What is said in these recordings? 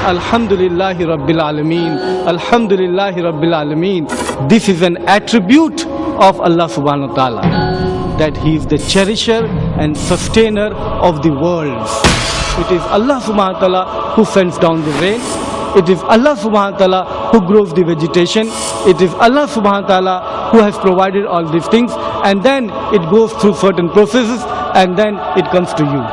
Alhamdulillahi Rabbil Alameen, Alhamdulillahi Rabbil Alameen. This is an attribute of Allah subhanahu wa ta'ala, that He is the cherisher and sustainer of the worlds. It is Allah subhanahu wa ta'ala who sends down the rain. It is Allah subhanahu wa ta'ala who grows the vegetation. It is Allah subhanahu wa ta'ala who has provided all these things, and then it goes through certain processes and then it comes to you.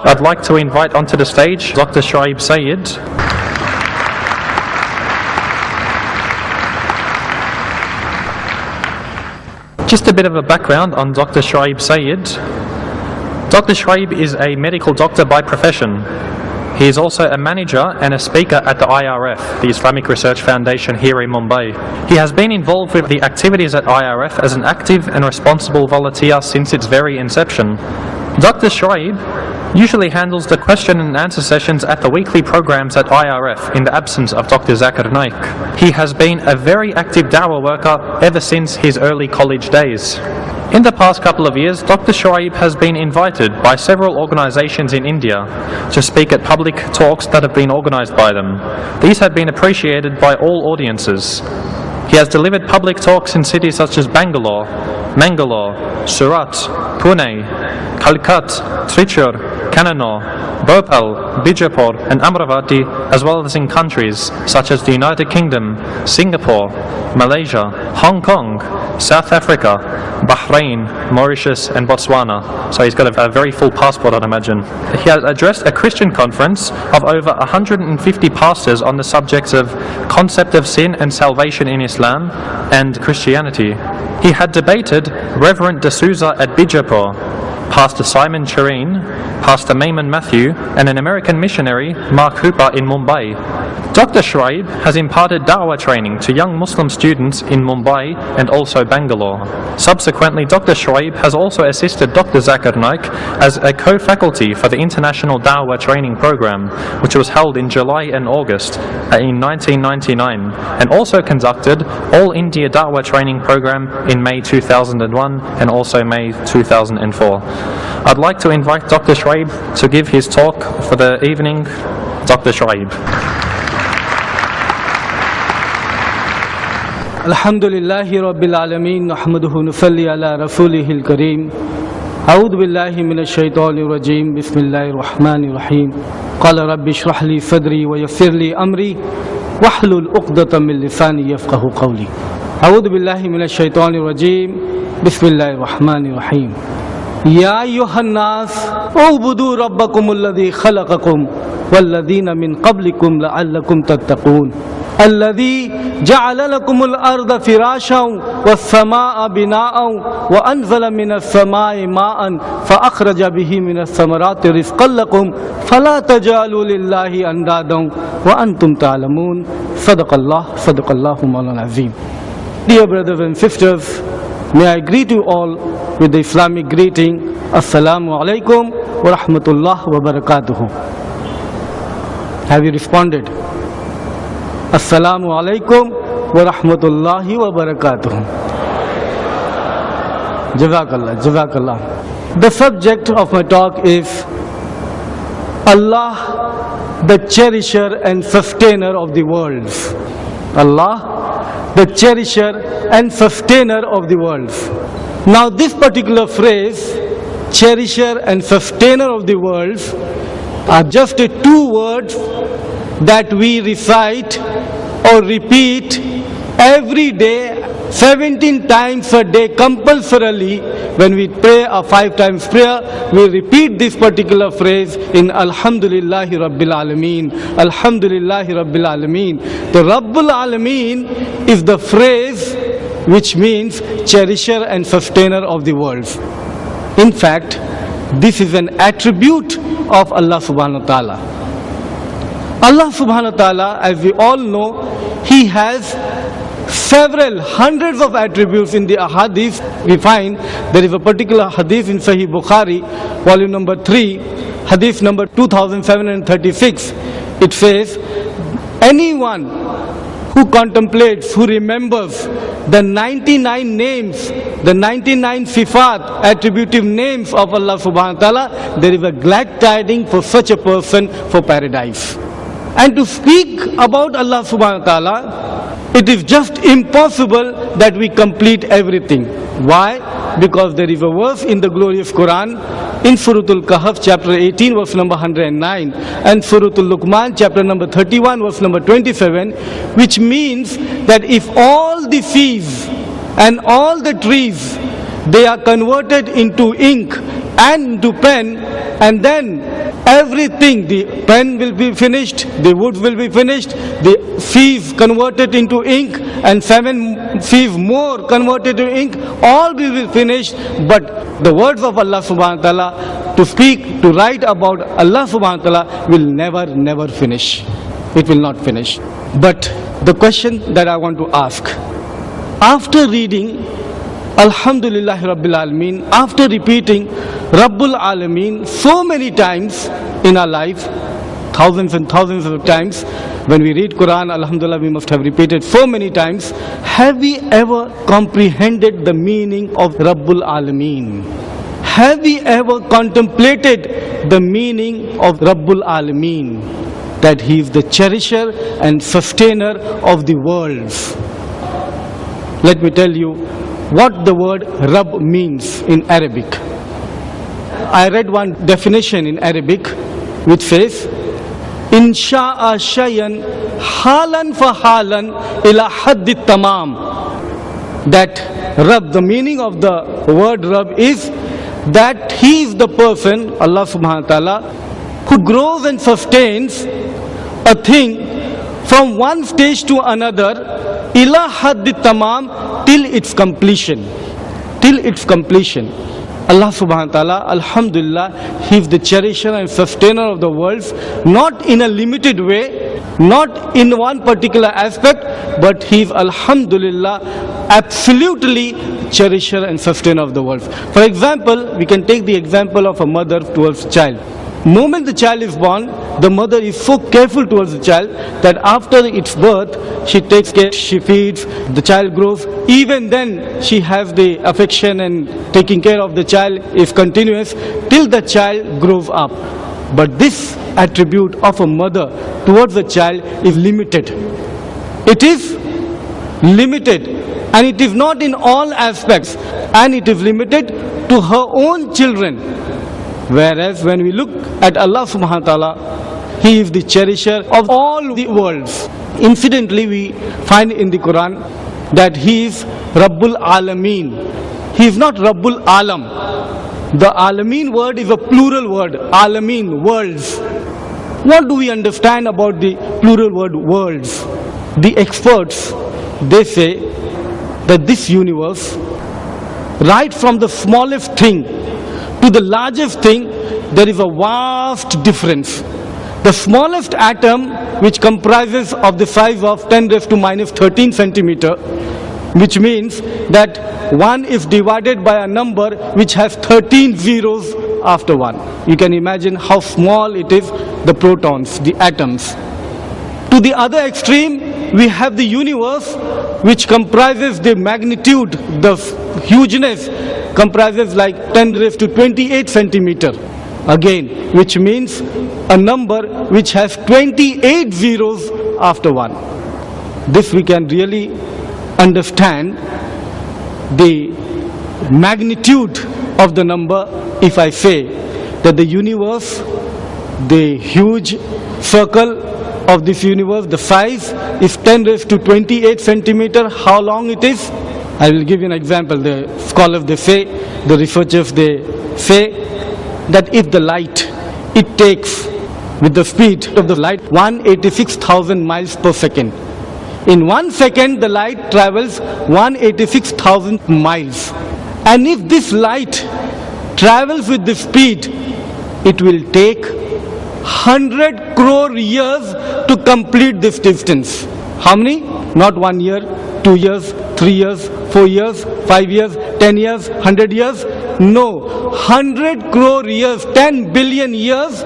I'd like to invite onto the stage Dr. Shoaib Sayed. Just a bit of a background on Dr. Shoaib Sayed. Dr. Shoaib is a medical doctor by profession. He is also a manager and a speaker at the IRF, the Islamic Research Foundation here in Mumbai. He has been involved with the activities at IRF as an active and responsible volunteer since its very inception. Dr. Shoaib usually handles the question and answer sessions at the weekly programs at IRF in the absence of Dr. Zakir Naik. He has been a very active dawah worker ever since his early college days. In the past couple of years, Dr. Shoaib has been invited by several organizations in India to speak at public talks that have been organized by them. These have been appreciated by all audiences. He has delivered public talks in cities such as Bangalore, Mangalore, Surat, Pune, Calicut, Trichy, Kannur, Bhopal, Bijapur and Amravati, as well as in countries such as the United Kingdom, Singapore, Malaysia, Hong Kong, South Africa, Bahrain, Mauritius and Botswana. So he's got a very full passport, I'd imagine. He has addressed a Christian conference of over 150 pastors on the subjects of concept of sin and salvation in Islam and Christianity. He had debated Reverend D'Souza at Bijapur, Pastor Simon Chireen, Pastor Maimon Matthew, and an American missionary, Mark Hooper, in Mumbai. Dr. Shoaib has imparted da'wah training to young Muslim students in Mumbai and also Bangalore. Subsequently, Dr. Shoaib has also assisted Dr. Zakir Naik as a co-faculty for the International Da'wah Training Program, which was held in July and August in 1999, and also conducted All India Da'wah Training Program in May 2001 and also May 2004. I'd like to invite Dr. Shoaib to give his talk for the evening. Dr. Shoaib. Alhamdulillahi Rabbil Alameen, Nahmaduhu nusalli ala Rasulihil Kareem. A'udhu billahi minash shaitanir rajeem. Bismillahir Rahmanir Rahim. Qala Rabbi shrah li sadri wa yassir li amri wahlul 'uqdatam min lisani yafqahu qawli. A'udhu billahi minash shaitanir rajeem. Bismillahir Rahmanir Rahim. Ya ayyuhan nas, u'budu rabbakumul ladhi khalaqakum walladhina min qablikum la'allakum tattaqun. الذي جعل لكم الأرض فراشا والسماء بناء وأنزل من السماء ماء فأخرج به من الثمرات رزقا لكم فلا تجعلوا لله أندادا وأنتم تعلمون. صدق الله مولانا العظيم. Dear brothers and sisters, may I greet you all with the Islamic greeting. Assalamu alaikum wa rahmatullah wa barakatuhu. Have you responded? Assalamu alaikum wa rahmatullahi wa barakatuh. Jazakallah, Jazakallah. The subject of my talk is Allah, the cherisher and sustainer of the worlds. Allah, the cherisher and sustainer of the worlds. Now this particular phrase, cherisher and sustainer of the worlds, are just two words that we recite or repeat every day, 17 times a day compulsorily. When we pray a 5 times prayer, we repeat this particular phrase in Alhamdulillahi Rabbil Alameen, Alhamdulillahi Rabbil Alameen. The Rabbul Alameen is the phrase which means cherisher and sustainer of the worlds. In fact, this is an attribute of Allah subhanahu wa ta'ala. Allah subhanahu wa ta'ala, as we all know, He has several hundreds of attributes. In the hadith we find there is a particular hadith in Sahih Bukhari, volume number 3, hadith number 2736. It says, anyone who contemplates, who remembers the 99 names, the 99 sifat, attributive names of Allah subhanahu wa ta'ala, there is a glad tidings for such a person for paradise. And to speak about Allah subhanahu wa ta'ala, it is just impossible that we complete everything. Why? Because there is a verse in the glorious Quran, in Surah Al-Kahf, chapter 18, verse number 109, and Surah Al-Luqman, chapter number 31, verse number 27, which means that if all the seas and all the trees, they are converted into ink and into pen, and then everything, the pen will be finished, the wood will be finished, the seas converted into ink, and 7 seas more converted to ink, all will be finished. But the words of Allah subhanahu wa ta'ala, to speak, to write about Allah subhanahu wa ta'ala will never finish. It will not finish. But the question that I want to ask, after reading Alhamdulillah Rabbil Alameen, after repeating Rabbul Alameen so many times in our life, thousands and thousands of times, when we read Quran, Alhamdulillah, we must have repeated so many times, have we ever comprehended the meaning of Rabbul Alameen? Have we ever contemplated the meaning of Rabbul Alameen? That He is the cherisher and sustainer of the worlds. Let me tell you what the word Rabb means in Arabic. I read one definition in Arabic which says, Insha'a shayan halan fa halan ila haddi tamam. That Rabb, the meaning of the word Rabb is that He is the person, Allah subhanahu wa ta'ala, who grows and sustains a thing from one stage to another, ila haddi tamam, till its completion. Till its completion. Allah subhanahu wa ta'ala, Alhamdulillah, He is the cherisher and sustainer of the worlds, not in a limited way, not in one particular aspect, but He is, Alhamdulillah, absolutely cherisher and sustainer of the worlds. For example, we can take the example of a mother towards a child. Moment the child is born, the mother is so careful towards the child that after its birth, she takes care, she feeds, the child grows. Even then, she has the affection and taking care of the child is continuous till the child grows up. But this attribute of a mother towards the child is limited. It is limited, and it is not in all aspects, and it is limited to her own children. Whereas when we look at Allah subhanahu wa ta'ala, He is the cherisher of all the worlds. Incidentally, we find in the Quran that He is Rabbul Alameen. He is not Rabbul Alam. The Alameen word is a plural word. Alameen, worlds. What do we understand about the plural word worlds? The experts, they say that this universe, right from the smallest thing to the largest thing, there is a vast difference. The smallest atom, which comprises of the size of 10 raised to minus 13 centimeter, which means that 1 is divided by a number which has 13 zeros after 1. You can imagine how small it is, the protons, the atoms. To the other extreme, we have the universe, which comprises the magnitude, the hugeness, comprises like 10 raised to 28 centimeter. Again, which means a number which has 28 zeros after 1. This we can really understand the magnitude of the number if I say that the universe, the huge circle of this universe, the size is 10 raised to 28 centimeter. How long it is? I will give you an example. The scholars, they say, the researchers, they say that if the light, it takes with the speed of the light 186,000 miles per second. In 1 second, the light travels 186,000 miles. And if this light travels with the speed, it will take 100 crore years to complete this distance. How many? Not 1 year, 2 years, 3 years, 4 years, 5 years, 10 years, 100 years. No, 100 crore years, 10 billion years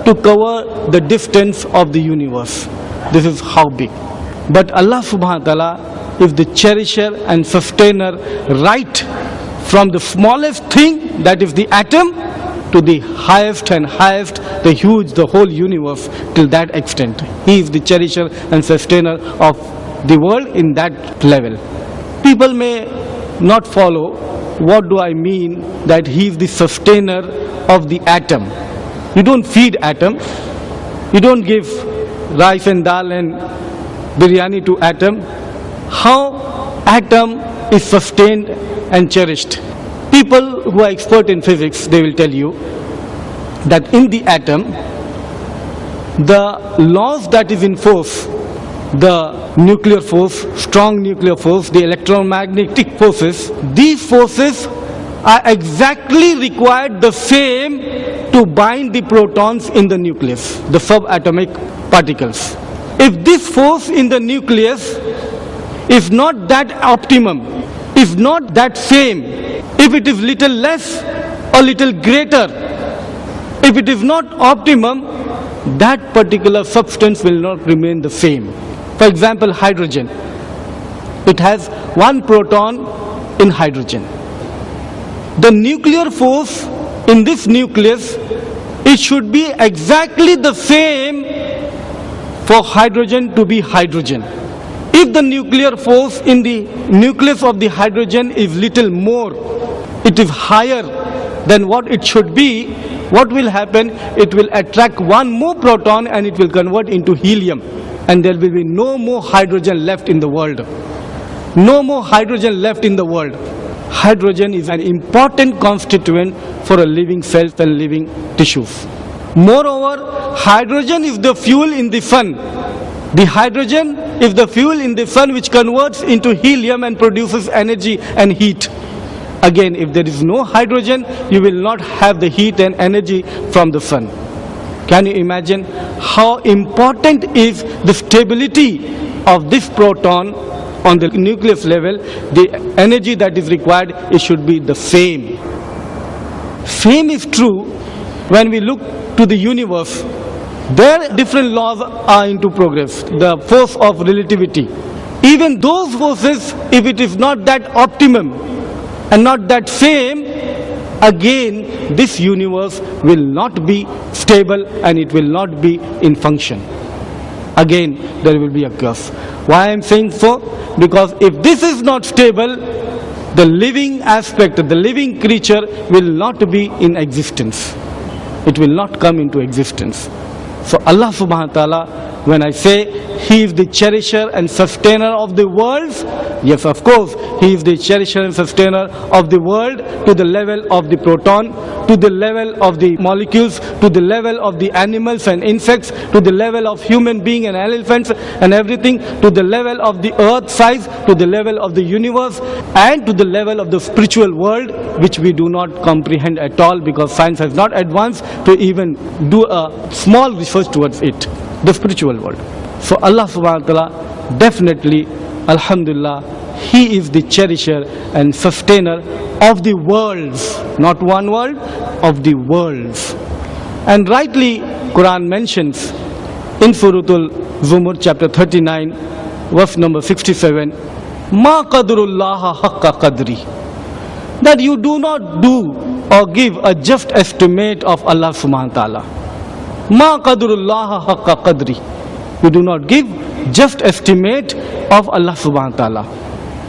to cover the distance of the universe. This is how big. But Allah subhanahu wa ta'ala is the cherisher and sustainer right from the smallest thing, that is the atom, to the highest and highest, the huge, the whole universe, till that extent. He is the cherisher and sustainer of the world in that level. People may not follow what do I mean that he is the sustainer of the atom. You don't feed atom. You don't give rice and dal and biryani to atom. How atom is sustained and cherished? People who are expert in physics, they will tell you that in the atom, the laws that is in force, the nuclear force, strong nuclear force, the electromagnetic forces, these forces are exactly required the same to bind the protons in the nucleus, the subatomic particles. If this force in the nucleus is not that optimum, is not that same, if it is little less or little greater, if it is not optimum, that particular substance will not remain the same. For example, hydrogen. It has one proton in hydrogen. The nuclear force in this nucleus, it should be exactly the same for hydrogen to be hydrogen. If the nuclear force in the nucleus of the hydrogen is little more, it is higher than what it should be, what will happen? It will attract one more proton and it will convert into helium. And there will be no more hydrogen left in the world. No more hydrogen left in the world. Hydrogen is an important constituent for a living cell and living tissues. Moreover, hydrogen is the fuel in the sun. The hydrogen is the fuel in the sun which converts into helium and produces energy and heat. Again, if there is no hydrogen, you will not have the heat and energy from the sun. Can you imagine how important is the stability of this proton on the nucleus level? The energy that is required, it should be the same. Same is true when we look to the universe. There different laws are into progress. The force of relativity. Even those forces, if it is not that optimum and not that same, again this universe will not be stable and it will not be in function. Again there will be a curse. Why I am saying so? Because if this is not stable, the living aspect, the living creature will not be in existence. It will not come into existence. So Allah subhanahu wa ta'ala, when I say He is the cherisher and sustainer of the worlds, yes, of course, He is the cherisher and sustainer of the world to the level of the proton, to the level of the molecules, to the level of the animals and insects, to the level of human being and elephants and everything, to the level of the earth size, to the level of the universe, and to the level of the spiritual world, which we do not comprehend at all because science has not advanced to even do a small research towards it, the spiritual world. So Allah subhanahu wa ta'ala, definitely, alhamdulillah, He is the cherisher and sustainer of the worlds, not one world, of the worlds. And rightly Quran mentions in Suratul Zumur chapter 39 verse number 67, Ma qadrullaha haqqa qadri, that you do not do or give a just estimate of Allah subhanahu wa ta'ala. Ma qadrullaha haqqa qadri, you do not give just estimate of Allah subhanahu wa ta'ala.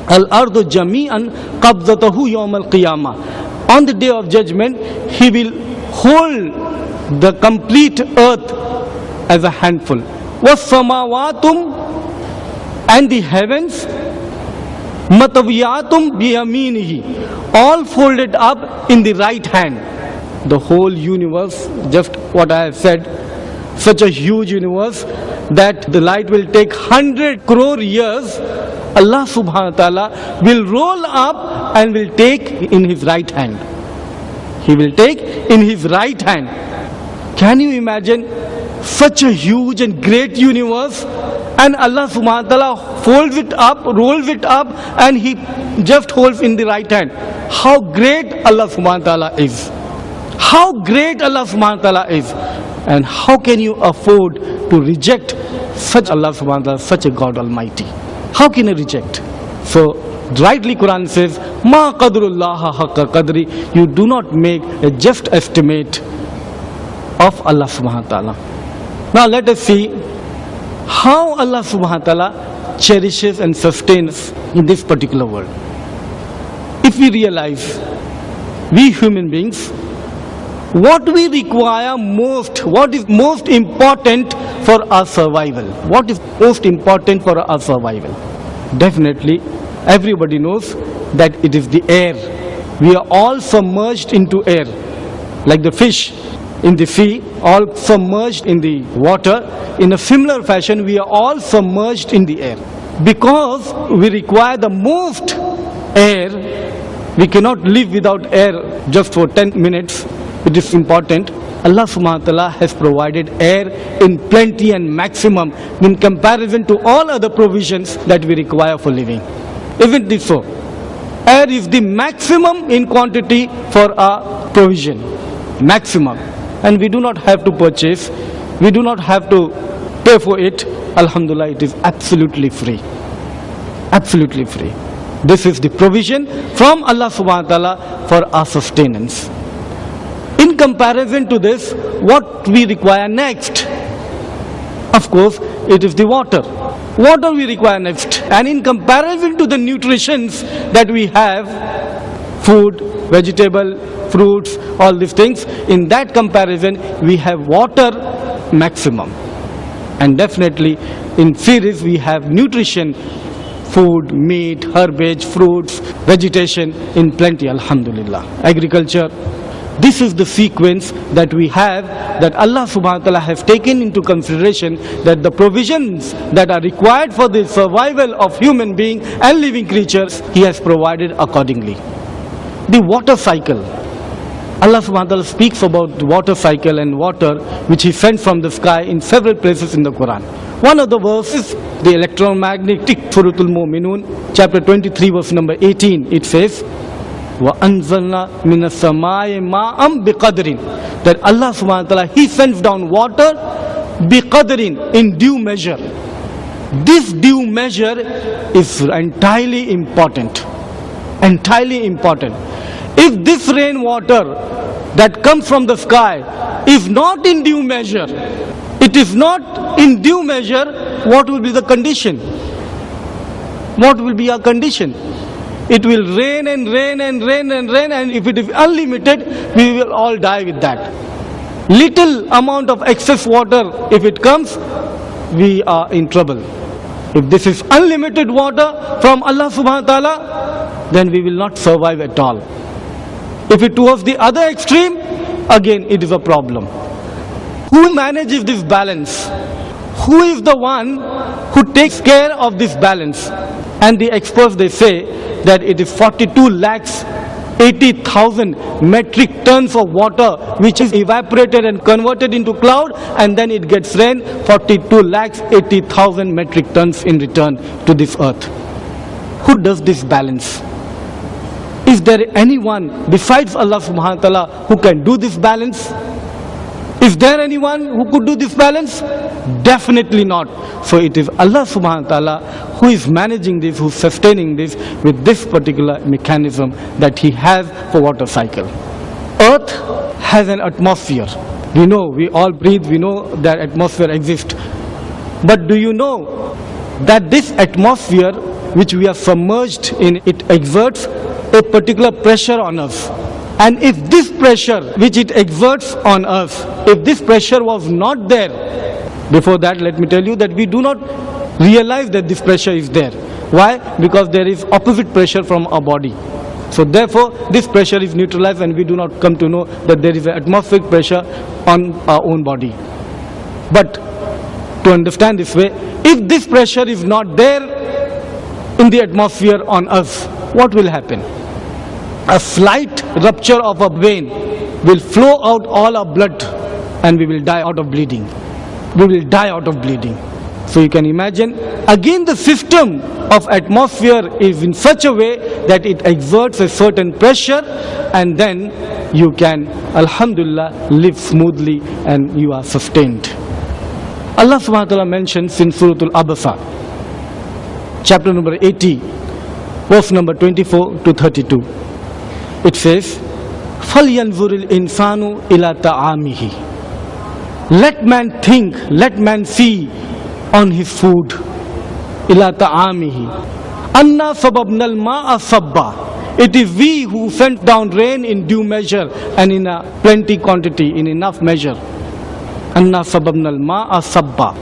Al-ardu jami'an qabdatahu yawm al-qiyamah. On the day of judgment, He will hold the complete earth as a handful. Was-samawatum, and the heavens, matawiyatum biyaminihi, all folded up in the right hand. The whole universe, just what I have said, such a huge universe that the light will take 100 crore years, Allah subhanahu wa ta'ala will roll up and will take in His right hand. He will take in His right hand. Can you imagine such a huge and great universe, and Allah subhanahu wa ta'ala folds it up, rolls it up, and He just holds in the right hand? How great Allah subhanahu wa ta'ala is. How great Allah subhanahu wa ta'ala is. And how can you afford to reject such Allah subhanahu wa ta'ala, such a God Almighty. How can I reject? So rightly Quran says, Ma qadrullah haqqa qadri, you do not make a just estimate of Allah subhanahu wa ta'ala. Now let us see how Allah subhanahu wa ta'ala cherishes and sustains in this particular world. If we realize, we human beings, what we require most, what is most important for our survival? What is most important for our survival? Definitely, everybody knows that it is the air. We are all submerged into air, like the fish in the sea, all submerged in the water. In a similar fashion, we are all submerged in the air. Because we require the most air, we cannot live without air just for 10 minutes. It is important. Allah subhanahu wa ta'ala has provided air in plenty and maximum in comparison to all other provisions that we require for living. Isn't it so? Air is the maximum in quantity for our provision. Maximum. And we do not have to purchase. We do not have to pay for it. Alhamdulillah, it is absolutely free. Absolutely free. This is the provision from Allah subhanahu wa ta'ala for our sustenance. In comparison to this, what we require next? Of course, it is the water. Water we require next. And in comparison to the nutritions that we have, food, vegetable, fruits, all these things, in that comparison, we have water maximum. And definitely, in series, we have nutrition, food, meat, herbage, fruits, vegetation in plenty, alhamdulillah. Agriculture. This is the sequence that we have, that Allah subhanahu wa ta'ala has taken into consideration, that the provisions that are required for the survival of human being and living creatures, He has provided accordingly. The water cycle. Allah subhanahu wa ta'ala speaks about the water cycle and water which He sent from the sky in several places in the Quran. One of the verses, the electromagnetic Suratul Mu'minun, chapter 23, verse number 18, it says, وَأَنزَلْنَا مِنَ السَّمَاءِ مَاءً بِقَدْرٍ, that Allah subhanahu wa ta'ala, He sends down water biqadrin, in due measure. This due measure is entirely important. Entirely important. If this rainwater that comes from the sky is not in due measure, it is not in due measure, what will be the condition? What will be our condition? It will rain and rain and rain and rain, and if it is unlimited, we will all die with that. Little amount of excess water, if it comes, we are in trouble. If this is unlimited water from Allah subhanahu wa ta'ala, then we will not survive at all. If it was the other extreme, again it is a problem. Who manages this balance? Who is the one who takes care of this balance? And the experts, they say that it is 42 lakhs 80,000 metric tons of water which is evaporated and converted into cloud, and then it gets rain, 42 lakhs 80,000 metric tons in return to this earth. Who does this balance? Is there anyone besides Allah subhanahu wa ta'ala who can do this balance? Is there anyone who could do this balance? Definitely not. So it is Allah subhanahu wa ta'ala who is managing this, who is sustaining this with this particular mechanism that He has for water cycle. Earth has an atmosphere. We know, we all breathe, we know that atmosphere exists. But do you know that this atmosphere which we are submerged in, it exerts a particular pressure on us? And if this pressure which it exerts on us, if this pressure was not there, before that let me tell you that we do not realize that this pressure is there. Why? Because there is opposite pressure from our body. So therefore this pressure is neutralized and we do not come to know that there is an atmospheric pressure on our own body. But to understand this way, if this pressure is not there in the atmosphere on us, what will happen? A slight rupture of a vein will flow out all our blood and we will die out of bleeding. We will die out of bleeding. So you can imagine, again the system of atmosphere is in such a way that it exerts a certain pressure, and then you can, alhamdulillah, live smoothly and you are sustained. Allah subhanahu wa ta'ala mentions in Surah Al-Abasa, chapter number 80, verse number 24 to 32. It says, فَلْيَنْظُرِ الْإِنسَانُ إِلَى تَعَامِهِ. Let man think, let man see on his food. إِلَى تَعَامِهِ أَنَّا صَبَبْنَا الْمَاءَ صَبًّا. It is we who sent down rain in due measure and in a plenty quantity, in enough measure. أَنَّا صَبَبْنَا الْمَاءَ صَبًّا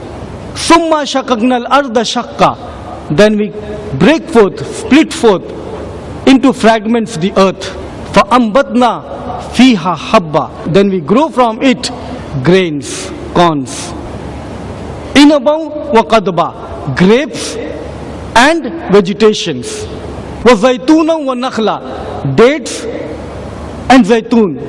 ثُمَّ شَقَقْنَا الْأَرْضَ شَقًّا. Then we break forth, split forth into fragments the earth. فَأَنْبَتْنَا فِيهَا حَبًّا. Then we grow from it grains, corns. إِنَبًا وَقَدْبًا. Grapes and vegetations. وَزَيْتُونًا وَنَخْلًا. Dates and zaytun.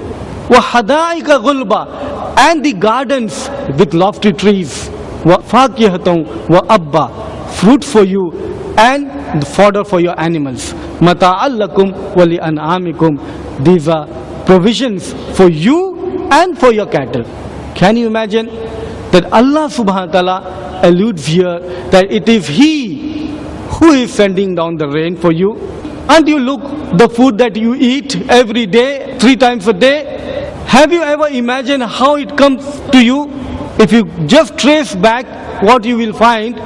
وَحَدَائِقَ غُلْبًا. And the gardens with lofty trees. وَفَاكِهَةً وَأَبًّا. Fruit for you and the fodder for your animals. مَتَاعًا لَكُمْ وَلِأَنْعَامِكُمْ. These are provisions for you and for your cattle. Can you imagine that Allah subhanahu wa ta'ala alludes here that it is He who is sending down the rain for you? And you look, the food that you eat every day, 3 times a day, have you ever imagined how it comes to you? If you just trace back what you will find,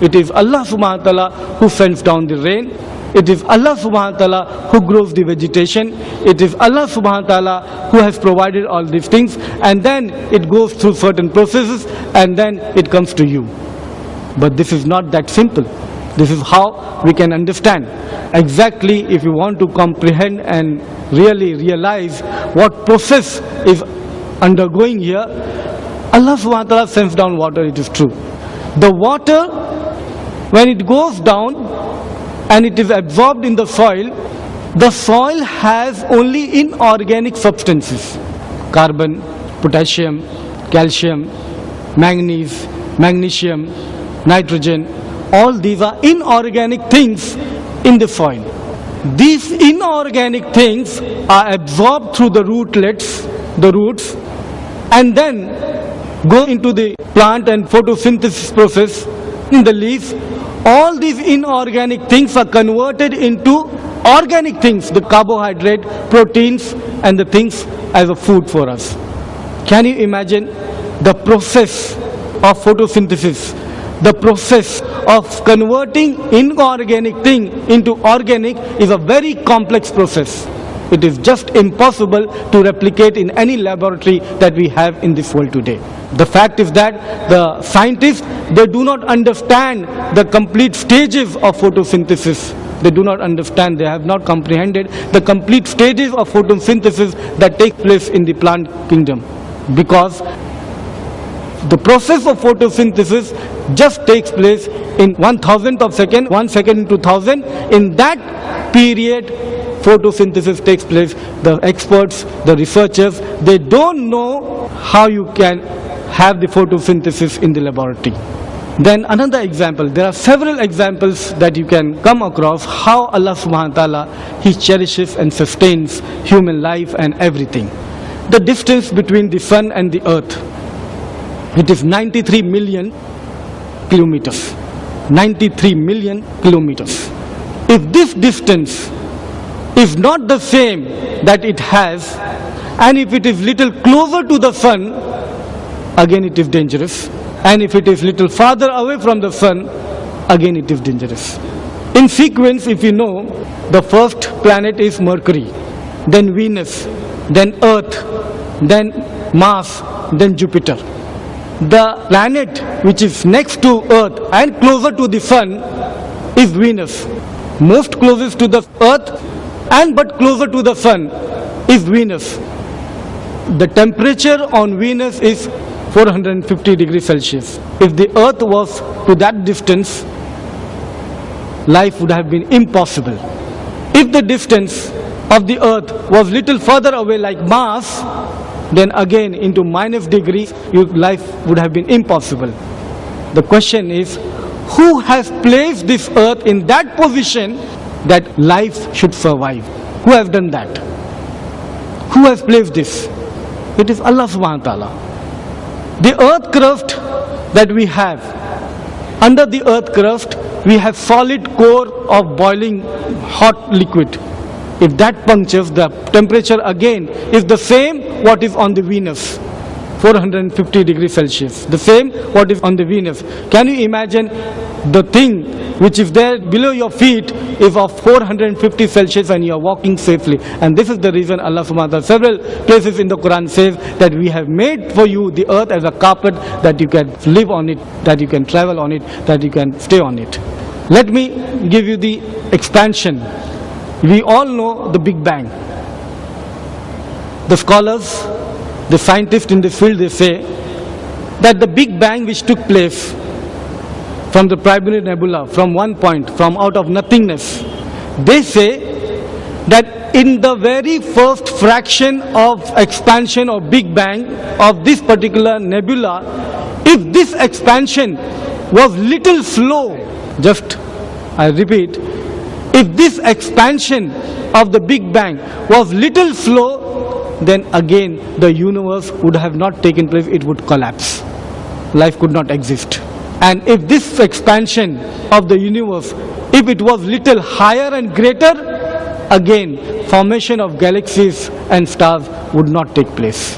it is Allah subhanahu wa ta'ala who sends down the rain. It is Allah subhanahu wa ta'ala who grows the vegetation. It is Allah subhanahu wa ta'ala who has provided all these things, and then it goes through certain processes and then it comes to you. But this is not that simple. This is how we can understand. Exactly, if you want to comprehend and really realize what process is undergoing here, Allah subhanahu wa ta'ala sends down water, it is true. The water, when it goes down and it is absorbed in the soil has only inorganic substances. Carbon, potassium, calcium, manganese, magnesium, nitrogen. All these are inorganic things in the soil. These inorganic things are absorbed through the rootlets, the roots, and then go into the plant and photosynthesis process in the leaf. All these inorganic things are converted into organic things, the carbohydrate, proteins, and the things as a food for us. Can you imagine the process of photosynthesis? The process of converting inorganic thing into organic is a very complex process. It is just impossible to replicate in any laboratory that we have in this world today. The fact is that the scientists, they do not understand the complete stages of photosynthesis. They do not understand, they have not comprehended the complete stages of photosynthesis that take place in the plant kingdom. Because the process of photosynthesis just takes place in 1,000th of second, 1 second into 1,000. In that period, photosynthesis takes place. The experts, the researchers, they don't know how you can have the photosynthesis in the laboratory. Then another example, there are several examples that you can come across how Allah subhanahu wa ta'ala, He cherishes and sustains human life and everything. The distance between the sun and the earth, it is 93 million kilometers. 93 million kilometers. If this distance is not the same that it has, and if it is little closer to the sun, again it is dangerous. And if it is little farther away from the sun, again it is dangerous. In sequence, if you know, the first planet is Mercury, then Venus, then Earth, then Mars, then Jupiter. The planet which is next to Earth and closer to the sun is Venus. Most closest to the Earth and but closer to the sun is Venus. The temperature on Venus is 450 degrees Celsius. If the Earth was to that distance, life would have been impossible. If the distance of the Earth was little further away like Mars, then again into minus degrees, life would have been impossible. The question is, who has placed this Earth in that position that life should survive? Who has done that? Who has placed this? It is Allah subhanahu wa ta'ala. The earth crust that we have, under the earth crust, we have solid core of boiling hot liquid. If that punctures, the temperature again is the same what is on the Venus, 450 degrees Celsius, the same what is on the Venus. Can you imagine the thing which is there below your feet is of 450 Celsius and you are walking safely? And this is the reason Allah subhanahu wa ta'ala several places in the Quran says that we have made for you the earth as a carpet, that you can live on it, that you can travel on it, that you can stay on it. Let me give you the expansion. We all know the Big Bang. The scholars, the scientists in the field, they say that the Big Bang which took place from the Primary Nebula, from one point, from out of nothingness, they say that in the very first fraction of expansion of Big Bang of this particular nebula, if this expansion was little slow, just I repeat, if this expansion of the Big Bang was little slow, then again the universe would have not taken place, it would collapse. Life could not exist. And if this expansion of the universe, if it was little higher and greater, again formation of galaxies and stars would not take place.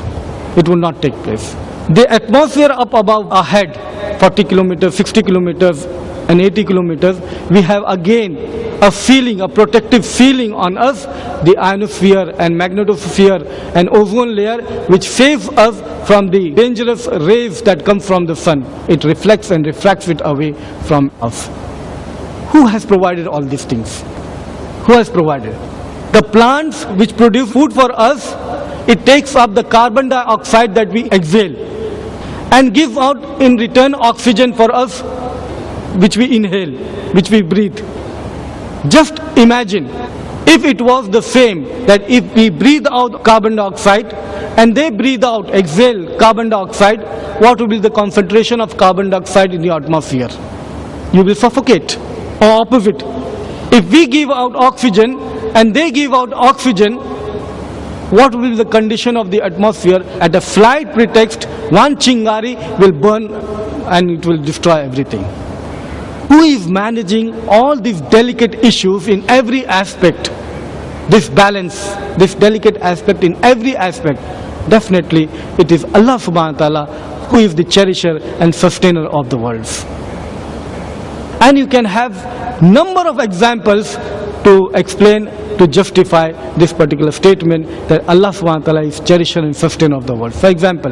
It would not take place. The atmosphere up above our head, 40 kilometers, 60 kilometers and 80 kilometers, we have again a feeling, a protective feeling on us, the ionosphere and magnetosphere and ozone layer, which saves us from the dangerous rays that come from the sun. It reflects and refracts it away from us. Who has provided all these things? Who has provided? The plants which produce food for us, it takes up the carbon dioxide that we exhale and gives out in return oxygen for us, which we inhale, which we breathe. Just imagine if it was the same, that if we breathe out carbon dioxide and they breathe out, exhale carbon dioxide, what will be the concentration of carbon dioxide in the atmosphere? You will suffocate. Or opposite, if we give out oxygen and they give out oxygen, what will be the condition of the atmosphere? At a slight pretext, one chingari will burn and it will destroy everything. Who is managing all these delicate issues in every aspect? This balance, this delicate aspect in every aspect. Definitely it is Allah subhanahu wa ta'ala who is the cherisher and sustainer of the worlds. And you can have number of examples to explain, to justify this particular statement that Allah subhanahu wa ta'ala is cherisher and sustainer of the world. For example,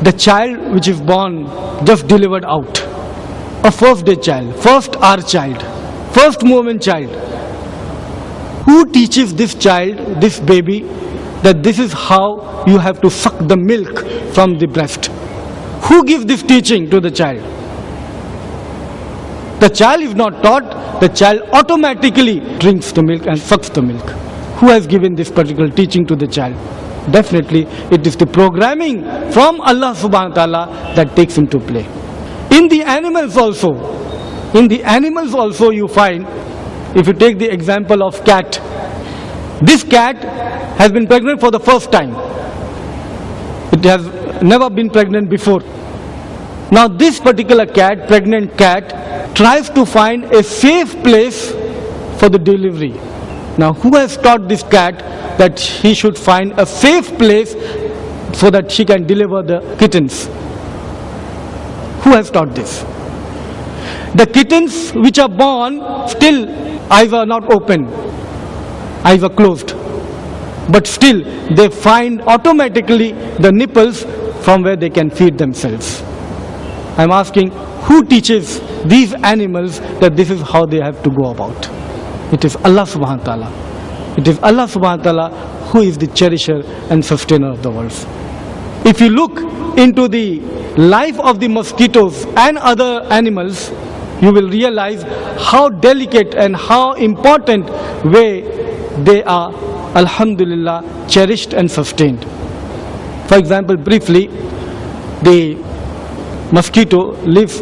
the child which is born, just delivered out, a first day child, first hour child, first moment child. Who teaches this child, this baby, that this is how you have to suck the milk from the breast? Who gives this teaching to the child? The child is not taught, the child automatically drinks the milk and sucks the milk. Who has given this particular teaching to the child? Definitely it is the programming from Allah subhanahu wa ta'ala that takes into play. In the animals also you find, if you take the example of cat, this cat has been pregnant for the first time. It has never been pregnant before. Now this particular cat, pregnant cat, tries to find a safe place for the delivery. Now who has taught this cat that he should find a safe place so that she can deliver the kittens? Who has taught this? The kittens which are born, still eyes are not open, eyes are closed, but still they find automatically the nipples from where they can feed themselves. I am asking, who teaches these animals that this is how they have to go about? It is Allah subhanahu wa ta'ala. It is Allah subhanahu wa ta'ala who is the cherisher and sustainer of the worlds. If you look into the life of the mosquitoes and other animals, you will realize how delicate and how important way they are, alhamdulillah, cherished and sustained. For example, briefly, the mosquito lives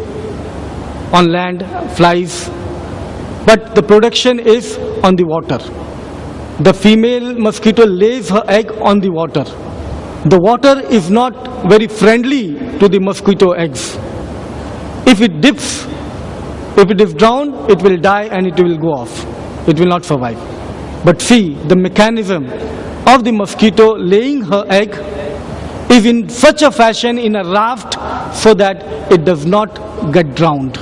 on land, flies, but the production is on the water. The female mosquito lays her egg on the water. The water is not very friendly to the mosquito eggs. If it dips, if it is drowned, it will die and it will go off. It will not survive. But see, the mechanism of the mosquito laying her egg is in such a fashion in a raft so that it does not get drowned.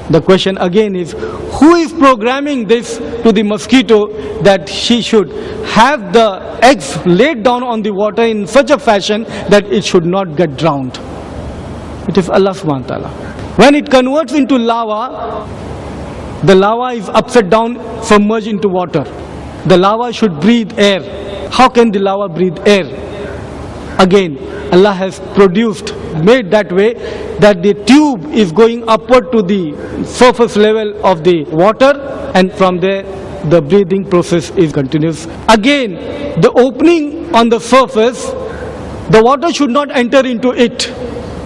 The question again is, who is programming this to the mosquito that she should have the eggs laid down on the water in such a fashion that it should not get drowned? It is Allah subhanahu wa ta'ala. When it converts into lava, the lava is upside down, submerged into water. The lava should breathe air. How can the lava breathe air? Again, Allah has made that way that the tube is going upward to the surface level of the water, and from there the breathing process is continuous. Again, the opening on the surface, the water should not enter into it.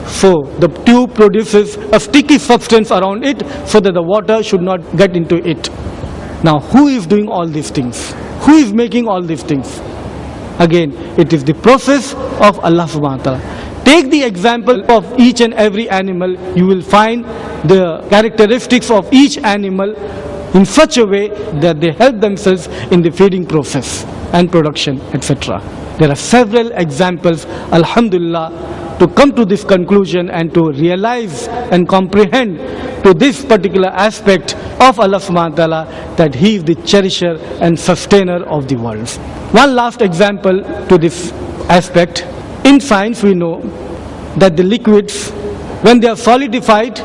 So the tube produces a sticky substance around it so that the water should not get into it. Now, who is doing all these things? Who is making all these things? Again, it is the process of Allah subhanahu wa ta'ala. Take the example of each and every animal. You will find the characteristics of each animal in such a way that they help themselves in the feeding process and production, etc. There are several examples, alhamdulillah, to come to this conclusion and to realize and comprehend to this particular aspect of Allah subhanahu wa ta'ala, that He is the cherisher and sustainer of the world. One last example to this aspect. In science we know that the liquids, when they are solidified,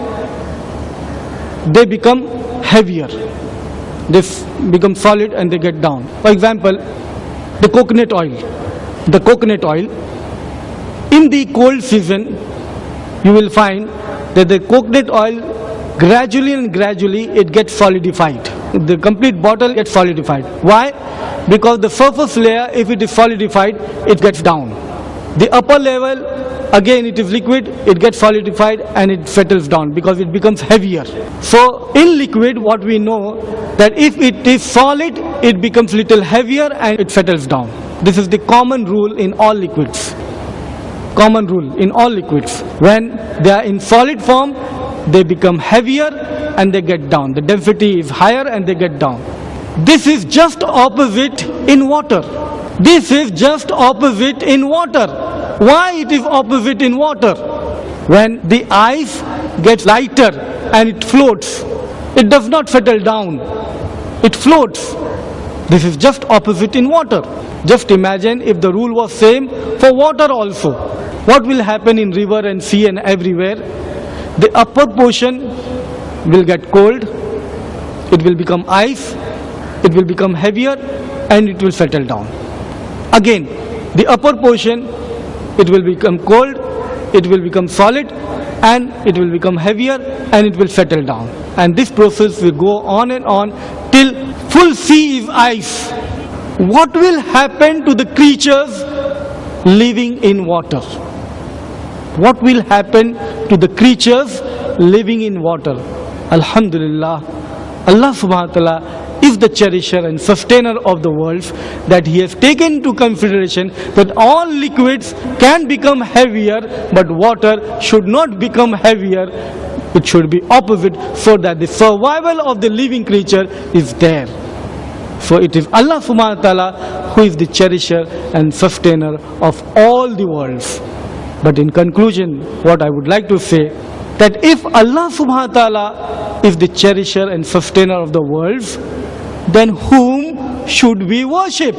they become heavier. They become solid and they get down. For example, the coconut oil. The coconut oil, in the cold season, you will find that the coconut oil gradually it gets solidified. The complete bottle gets solidified. Why? Because the surface layer, if it is solidified, it gets down. The upper level, again it is liquid, it gets solidified and it settles down because it becomes heavier. So in liquid, what we know, that if it is solid, it becomes little heavier and it settles down. This is the common rule in all liquids. Common rule in all liquids. When they are in solid form, they become heavier and they get down. The density is higher and they get down. This is just opposite in water. This is just opposite in water. Why it is opposite in water? When the ice gets lighter and it floats, it does not settle down. It floats. This is just opposite in water. Just imagine if the rule was same for water also. What will happen in river and sea and everywhere? The upper portion will get cold, it will become ice, it will become heavier and it will settle down. Again, the upper portion, it will become cold, it will become solid and it will become heavier and it will settle down. And this process will go on and on till full sea is ice. What will happen to the creatures living in water? What will happen to the creatures living in water? Alhamdulillah, Allah subhanahu wa ta'ala is the cherisher and sustainer of the worlds, that He has taken into consideration that all liquids can become heavier, but water should not become heavier. It should be opposite, so that the survival of the living creature is there. So it is Allah subhanahu wa ta'ala who is the cherisher and sustainer of all the worlds. But in conclusion, what I would like to say, that if Allah subhanahu wa ta'ala is the cherisher and sustainer of the worlds, then whom should we worship?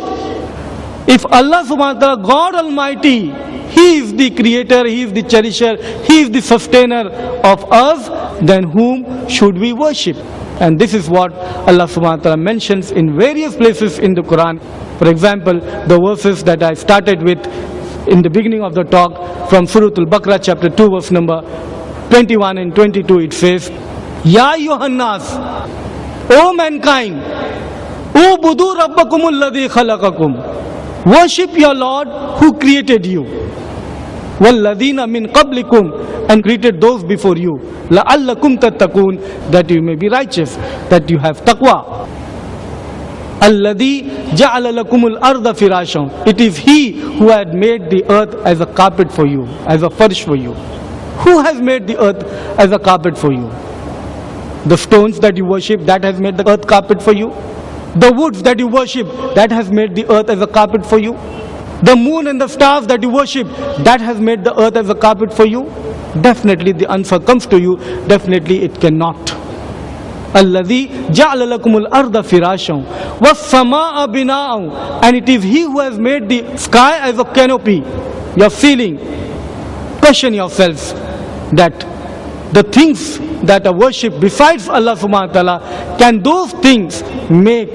If Allah subhanahu wa ta'ala, God Almighty, He is the creator, He is the cherisher, He is the sustainer of us, then whom should we worship? And this is what Allah subhanahu wa ta'ala mentions in various places in the Quran. For example, the verses that I started with in the beginning of the talk from Surah Al-Baqarah chapter 2 verse number 21 and 22, it says, Ya Yohannas, O mankind, Ubudu Rabbakum alladhi khalaqakum, worship your Lord who created you, Walladhina min qablikum, and created those before you, La'allakum tattaqun, that you may be righteous, that you have taqwa. Alladhi ja'ala lakumul arda firasham, it is He who had made the earth as a carpet for you, as a furnish for you. Who has made the earth as a carpet for you? The stones that you worship, that has made the earth carpet for you. The woods that you worship, that has made the earth as a carpet for you. The moon and the stars that you worship, that has made the earth as a carpet for you. Definitely the answer comes to you, definitely it cannot. الَّذِي جَعْلَ لَكُمُ الْأَرْضَ فِرَاشًا وَالسَّمَاءَ بِنَاءً. And it is He who has made the sky as a canopy, your ceiling. Question yourselves that the things that are worshipped besides Allah subhanahu wa ta'ala, can those things make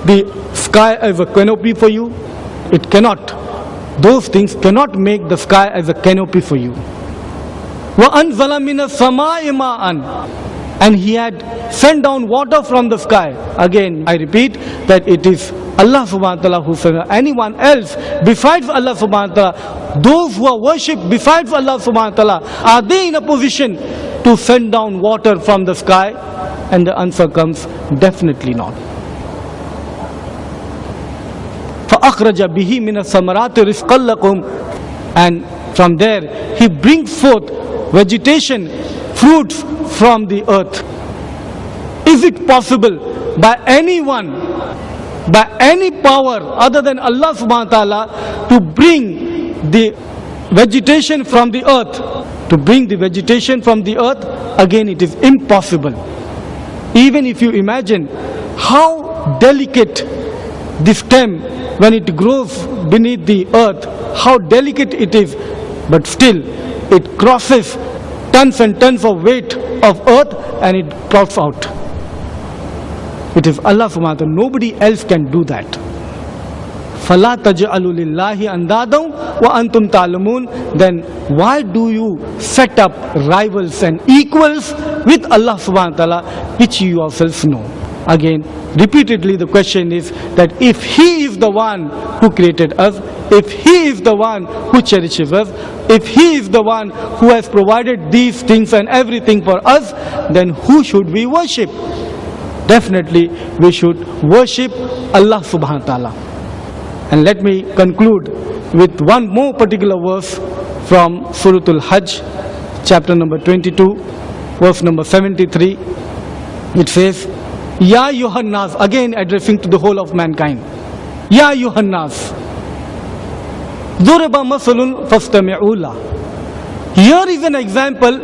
the sky as a canopy for you? It cannot. Those things cannot make the sky as a canopy for you. وَأَنزَلَ مِنَ السَّمَاءِ مَاءً. And He had sent down water from the sky. Again, I repeat that it is Allah subhanahu wa ta'ala who sent. Anyone else besides Allah subhanahu wa ta'ala, those who are worshipped besides Allah subhanahu wa ta'ala, are they in a position to send down water from the sky? And the answer comes, definitely not. فَأَخْرَجَ بِهِ مِنَ الثَّمَرَاتِ رِزْقًا لَكُمْ. And from there He brings forth vegetation, fruits from the earth. Is it possible by anyone, by any power other than Allah subhanahu wa ta'ala, to bring the vegetation from the earth? To bring the vegetation from the earth, again it is impossible. Even if you imagine how delicate the stem, when it grows beneath the earth, how delicate it is, but still it crosses tons and tons of weight of earth and it crops out. It is Allah subhanahu wa ta'ala. Nobody else can do that. فَلَا تَجْعَلُوا لِلَّهِ أَنْدَادًا وَأَنْتُمْ تَعْلَمُونَ. Then why do you set up rivals and equals with Allah subhanahu wa ta'ala, which you yourselves know? Again, repeatedly the question is that if He is the one who created us, if He is the one who cherishes us, if He is the one who has provided these things and everything for us, then who should we worship? Definitely we should worship Allah subhanahu wa ta'ala. And let me conclude with one more particular verse from Surah Al-Hajj, chapter number 22, verse number 73. It says, Ya ayyuhan nas, again addressing to the whole of mankind. Ya ayyuhan nas, Duriba masalun fastami'u lah. Here is an example,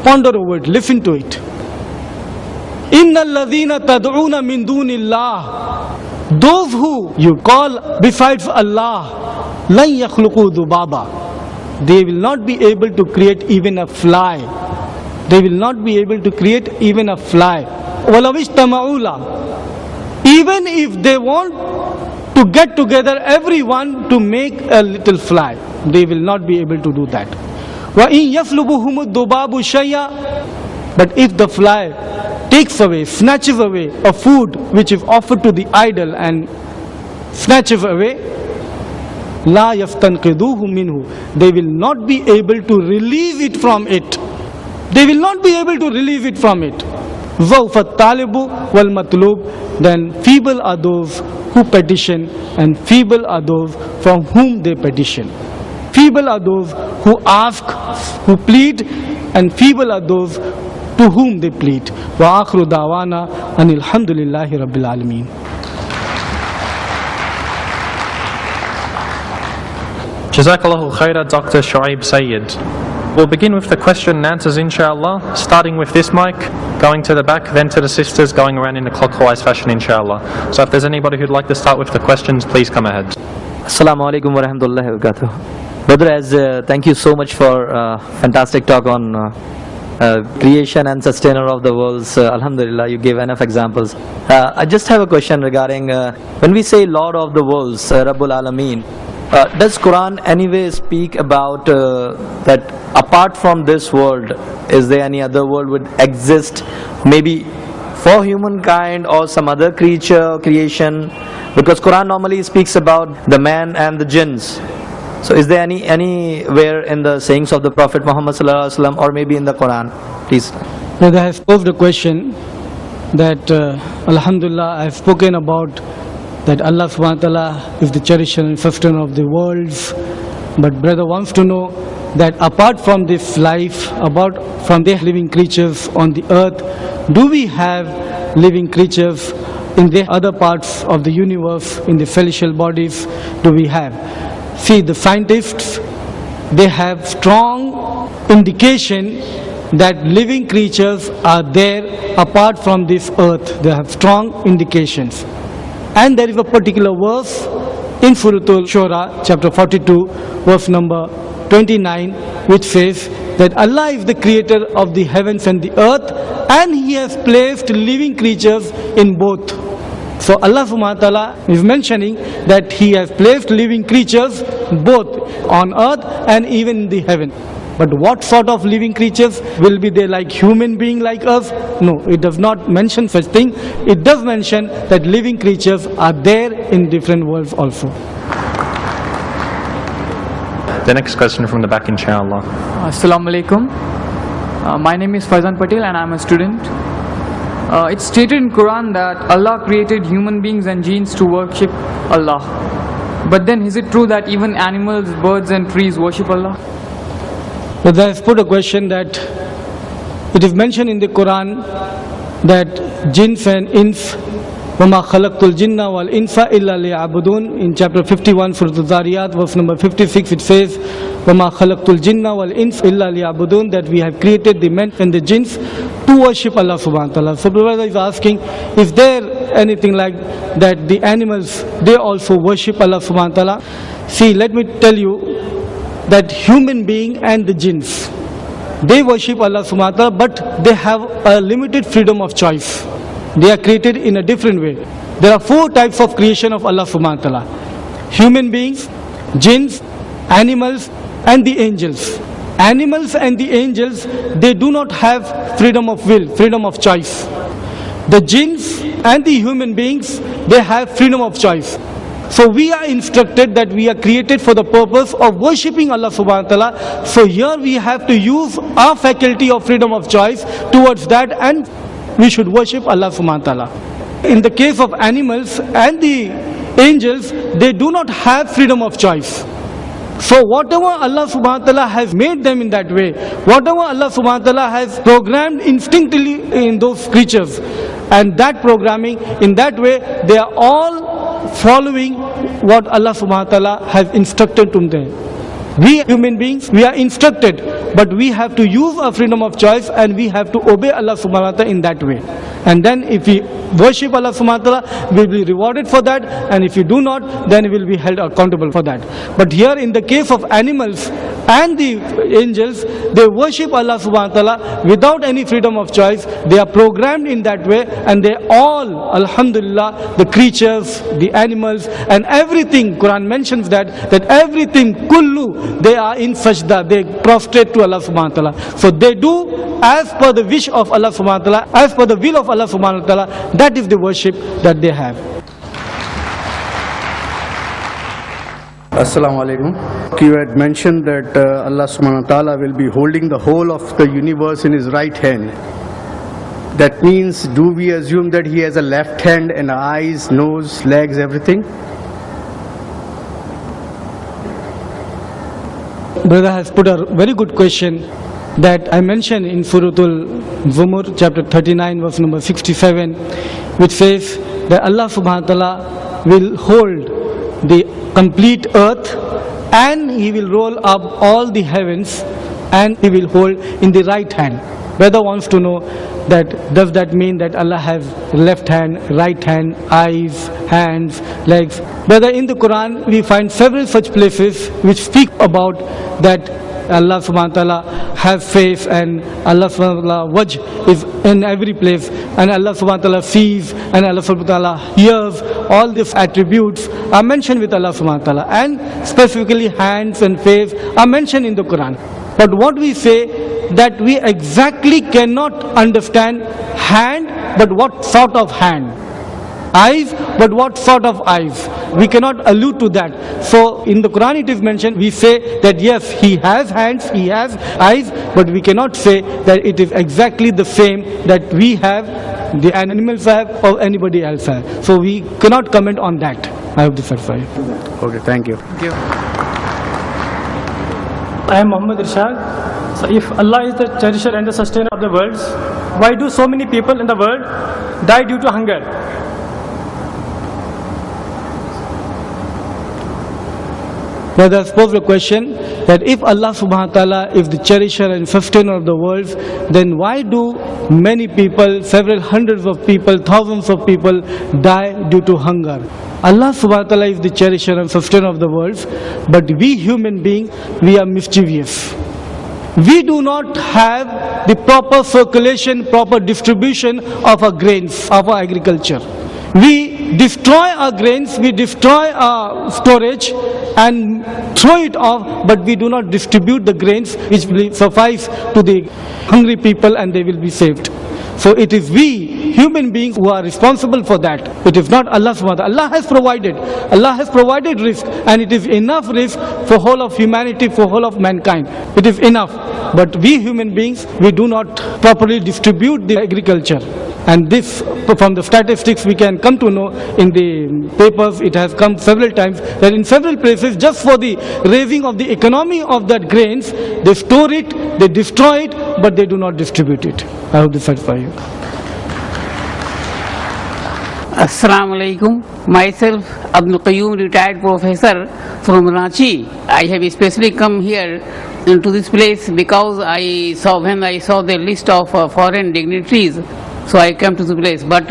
ponder over it, listen to it. Innal ladhina tad'una min dunillah, those who you call besides Allah, lan yakhluqu dhubaba, they will not be able to create even a fly. They will not be able to create even a fly. Walaw ijtama'u lah, even if they want to get together everyone to make a little fly, they will not be able to do that. وَإِن يَسْلُبُهُمُ الذُّبَابُ شَيْئًا. But if the fly takes away, snatches away a food which is offered to the idol and snatches away, لَا يَفْتَنْقِذُوهُ مِنْهُ, they will not be able to release it from it. They will not be able to release it from it. ضَعْفَ الطَّالِبُ وَالْمَطْلُوبُ. Then feeble are those who petition and feeble are those from whom they petition. Feeble are those who ask, who plead, and feeble are those to whom they plead. وَآخْرُ دَعْوَانَا أَنِ الْحَمْدُ لِلَّهِ رَبِّ الْعَالَمِينَ. Jazakallahu khaira, Dr. Shuaib Sayyid. We'll begin with the question and answers, inshallah, starting with this mic, going to the back, then to the sisters, going around in a clockwise fashion, inshallah. So if there's anybody who'd like to start with the questions, please come ahead. Assalamu alaikum wa rahmatullahi wa barakatuh. Brother, thank you so much for fantastic talk on creation and sustainer of the worlds. Alhamdulillah, you gave enough examples. I just have a question regarding when we say Lord of the worlds, Rabbul Alameen, does Quran anyway speak about that apart from this world, is there any other world would exist, maybe for humankind or some other creature, creation? Because Quran normally speaks about the man and the jinns. So is there anywhere in the sayings of the Prophet Muhammad sallallahu alaihi wasallam or maybe in the Quran? Please. Brother, I have posed a question that Alhamdulillah I have spoken about that Allah subhanahu wa ta'ala is the cherisher and sustainer of the worlds. But brother wants to know that apart from this life, apart from the living creatures on the earth, do we have living creatures in the other parts of the universe, in the celestial bodies? Do we have? See, the scientists, they have strong indication that living creatures are there apart from this earth. They have strong indications. And there is a particular verse in Suratul Shura, chapter 42, verse number 29, which says that Allah is the creator of the heavens and the earth, and He has placed living creatures in both. So Allah subhanahu wa ta'ala is mentioning that He has placed living creatures both on earth and even in the heaven. But what sort of living creatures will be they, like human being like us? No, it does not mention such thing. It does mention that living creatures are there in different worlds also. The next question from the back, inshallah. Assalamu alaikum. My name is Faizan Patel and I am a student. It's stated in Quran that Allah created human beings and jinns to worship Allah. But then is it true that even animals, birds and trees worship Allah? But they have put a question that it is mentioned in the Quran that jinns and ins, وَمَا خَلَقْتُ الْجِنَّ وَالْإِنسَ إِلَّا لِيَعْبُدُونَ. In chapter 51, Surah Al-Zariyat, verse number 56, it says, وَمَا خَلَقْتُ الْجِنَّ وَالْإِنسَ إِلَّا لِيَعْبُدُونَ, that we have created the men and the jinns to worship Allah subhanahu wa ta'ala. So brother is asking, is there anything like that the animals, they also worship Allah subhanahu wa ta'ala? See, let me tell you that human being and the jinns, they worship Allah subhanahu wa ta'ala, but they have a limited freedom of choice. They are created in a different way. There are 4 types of creation of Allah subhanahu wa ta'ala: human beings, jinns, animals and the angels. Animals and the angels, they do not have freedom of will, freedom of choice. The jinns and the human beings, they have freedom of choice. So we are instructed that we are created for the purpose of worshipping Allah subhanahu wa ta'ala. So here we have to use our faculty of freedom of choice towards that, and we should worship Allah subhanahu wa ta'ala. In the case of animals and the angels, they do not have freedom of choice. So whatever Allah subhanahu wa ta'ala has made them in that way, whatever Allah subhanahu wa ta'ala has programmed instinctively in those creatures, and that programming in that way, they are all following what Allah subhanahu wa ta'ala has instructed to them. We human beings, we are instructed, but we have to use our freedom of choice and we have to obey Allah subhanahu wa ta'ala in that way. And then if we worship Allah subhanahu wa ta'ala, we will be rewarded for that, and if we do not, then we will be held accountable for that. But here in the case of animals and the angels, they worship Allah subhanahu wa ta'ala without any freedom of choice. They are programmed in that way, and they all, alhamdulillah, the creatures, the animals and everything, Quran mentions that everything, kullu, they are in sajda, they prostrate to Allah subhanahu wa ta'ala. So they do as per the wish of Allah subhanahu wa ta'ala, as per the will of Allah subhanahu wa ta'ala. That is the worship that they have. Assalamu alaikum. You had mentioned that Allah subhanahu wa ta'ala will be holding the whole of the universe in His right hand. That means, do we assume that He has a left hand and eyes, nose, legs, everything? Brother has put a very good question that I mentioned in Suratul Zumur, chapter 39, verse number 67, which says that Allah subhanahu wa ta'ala will hold the complete earth, and He will roll up all the heavens, and He will hold in the right hand. Brother wants to know that does that mean that Allah has left hand, right hand, eyes, hands, legs? Brother, in the Quran we find several such places which speak about that Allah subhanahu wa ta'ala has face, and Allah subhanahu wa ta'ala wajh is in every place, and Allah subhanahu wa ta'ala sees, and Allah subhanahu wa ta'ala hears. All these attributes are mentioned with Allah subhanahu wa ta'ala, and specifically hands and face are mentioned in the Quran. But what we say that we exactly cannot understand hand, but what sort of hand? Eyes, but what sort of eyes? We cannot allude to that. So in the Quran it is mentioned, we say that yes, He has hands, He has eyes, but we cannot say that it is exactly the same that we have, the animals have, or anybody else has. So we cannot comment on that. I hope this satisfies. Okay, thank you. Thank you. I am Muhammad Irshad. So if Allah is the cherisher and the sustainer of the worlds, why do so many people in the world die due to hunger? Brother has posed a question that if Allah subhanahu wa ta'ala is the cherisher and sustainer of the worlds, then why do many people, several hundreds of people, thousands of people die due to hunger? Allah subhanahu wa ta'ala is the cherisher and sustainer of the worlds, but we human beings, we are mischievous. We do not have the proper circulation, proper distribution of our grains, of our agriculture. We destroy our grains, we destroy our storage and throw it off, but we do not distribute the grains which will suffice to the hungry people and they will be saved. So it is we, human beings, who are responsible for that. It is not Allah subhanahu wa ta'ala. Allah has provided risk, and it is enough risk for whole of humanity, for whole of mankind. It is enough. But we human beings, we do not properly distribute the agriculture. And this, from the statistics we can come to know, in the papers it has come several times, that in several places, just for the raising of the economy of that grains, they store it, they destroy it, but they do not distribute it. I hope this satisfies you. Assalamu alaikum. Myself, Abdul Qayyum, retired professor from Ranchi. I have especially come here to this place because when I saw the list of foreign dignitaries, so I came to the place. But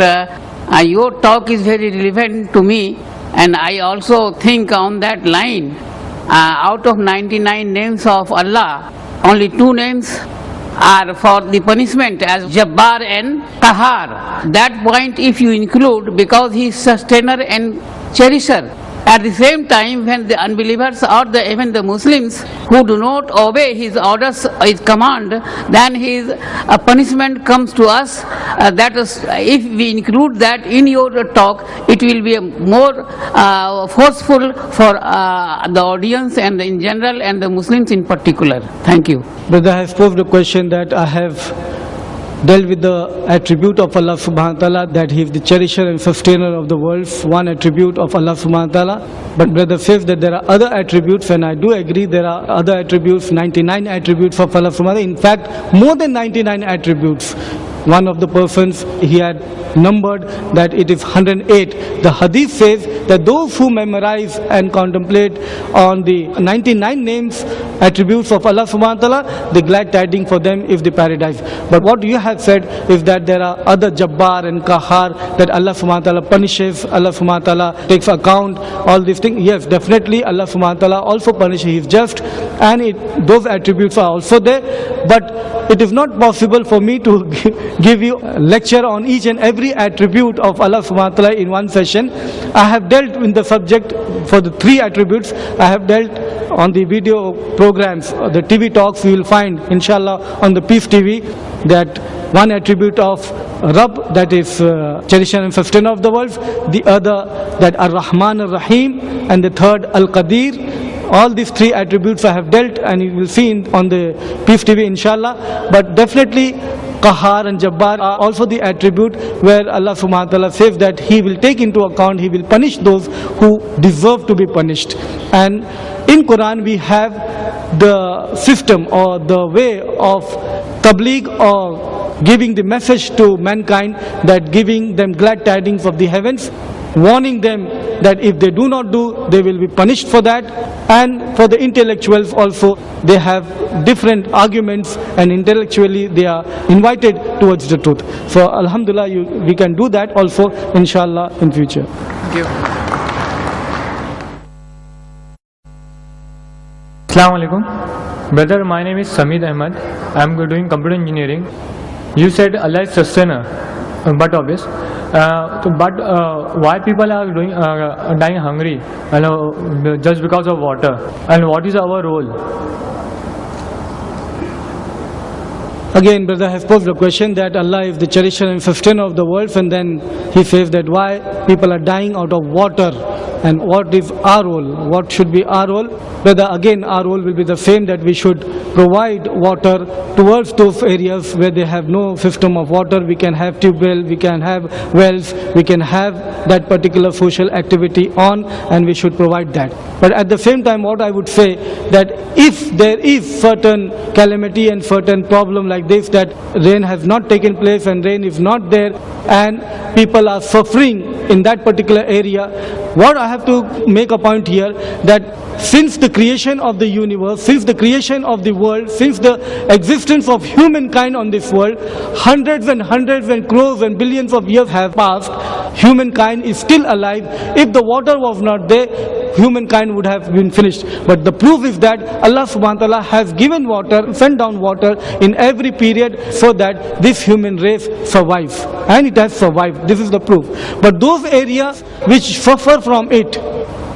your talk is very relevant to me, and I also think on that line, out of 99 names of Allah, only 2 names are for the punishment, as Jabbar and Qahar. That point if you include, because he is sustainer and cherisher. At the same time, when the unbelievers or even the Muslims who do not obey his orders, his command, then his punishment comes to us. That is, if we include that in your talk, it will be more forceful for the audience and in general and the Muslims in particular. Thank you. Brother has posed a question that I have dealt with the attribute of Allah subhanahu wa ta'ala, that he is the cherisher and sustainer of the worlds, one attribute of Allah subhanahu wa ta'ala. But brother says that there are other attributes, and I do agree there are other attributes, 99 attributes of Allah subhanahu wa ta'ala. In fact, more than 99 attributes. One of the persons, he had numbered that it is 108. The hadith says that those who memorize and contemplate on the 99 names, attributes of Allah subhanahu wa ta'ala, the glad tidings for them is the paradise. But what you have said is that there are other Jabbar and Qahar, that Allah subhanahu wa ta'ala punishes, Allah subhanahu wa ta'ala takes account, all these things. Yes, definitely Allah subhanahu wa ta'ala also punishes, he is just, and those attributes are also there. But it is not possible for me to give you a lecture on each and every attribute of Allah subhanahu wa ta'ala in one session. I have dealt in the subject for the 3 attributes. I have dealt on the video programs, the TV talks. You will find inshallah on the Peace TV that one attribute of Rabb, that is cherisher and sustainer of the world, the other that Ar-Rahman Ar-Rahim, and the third Al-Qadir. All these 3 attributes I have dealt, and you will see on the Peace TV inshallah. But definitely Qahar and Jabbar are also the attribute where Allah subhanahu wa ta'ala says that he will take into account, he will punish those who deserve to be punished. And in Quran we have the system or the way of tabligh, or giving the message to mankind, that giving them glad tidings of the heavens, warning them that if they do not do, they will be punished for that. And for the intellectuals also, they have different arguments, and intellectually they are invited towards the truth. So alhamdulillah, we can do that also inshallah in future. Thank you. Assalamu alaikum. Brother, my name is Samid Ahmad. I am doing computer engineering. You said Allah is sustainer, but obvious. But why people are dying hungry, just because of water, and what is our role? Again, brother has posed a question that Allah is the cherisher and sustainer of the world, and then he says that why people are dying out of water. And what is our role? What should be our role? Whether again our role will be the same, that we should provide water towards those areas where they have no system of water. We can have tube well, we can have wells, we can have that particular social activity on, and we should provide that. But at the same time, what I would say, that if there is certain calamity and certain problem like this, that rain has not taken place and rain is not there and people are suffering in that particular area, what I have to make a point here, that since the creation of the universe, since the creation of the world, since the existence of humankind on this world, hundreds and crores and billions of years have passed, humankind is still alive. If the water was not there, humankind would have been finished. But the proof is that Allah subhanahu wa ta'ala has given water, sent down water in every period so that this human race survives. And it has survived. This is the proof. But those areas which suffer from it,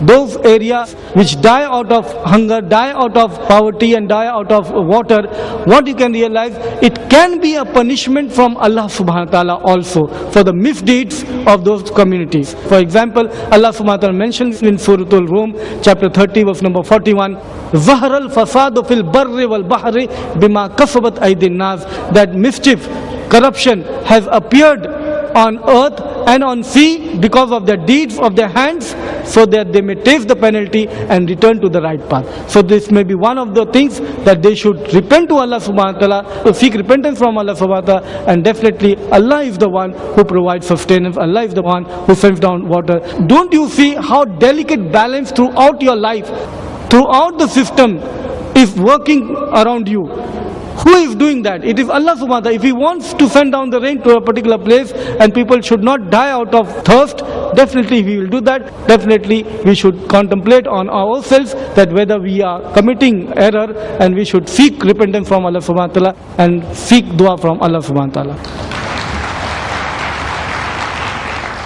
those areas which die out of hunger, die out of poverty and die out of water, what you can realize, it can be a punishment from Allah subhanahu wa ta'ala also for the misdeeds of those communities. For example, Allah subhanahu wa ta'ala mentions in Surah Al-Rum, chapter 30, verse number 41, ظَهَرَ الْفَسَادُ فِي الْبَرِّ وَالْبَحْرِ بِمَا كَسَبَتْ أَيْدِي النَّاسِ, that mischief, corruption has appeared on earth and on sea because of the deeds of their hands, so that they may take the penalty and return to the right path. So this may be one of the things that they should repent to Allah subhanahu wa ta'ala, to seek repentance from Allah subhanahu wa ta'ala, and definitely Allah is the one who provides sustenance, Allah is the one who sends down water. Don't you see how delicate balance throughout your life, throughout the system is working around you? Who is doing that? It is Allah subhanahu wa ta'ala. If He wants to send down the rain to a particular place and people should not die out of thirst, definitely He will do that. Definitely we should contemplate on ourselves that whether we are committing error, and we should seek repentance from Allah subhanahu wa ta'ala and seek dua from Allah subhanahu wa ta'ala.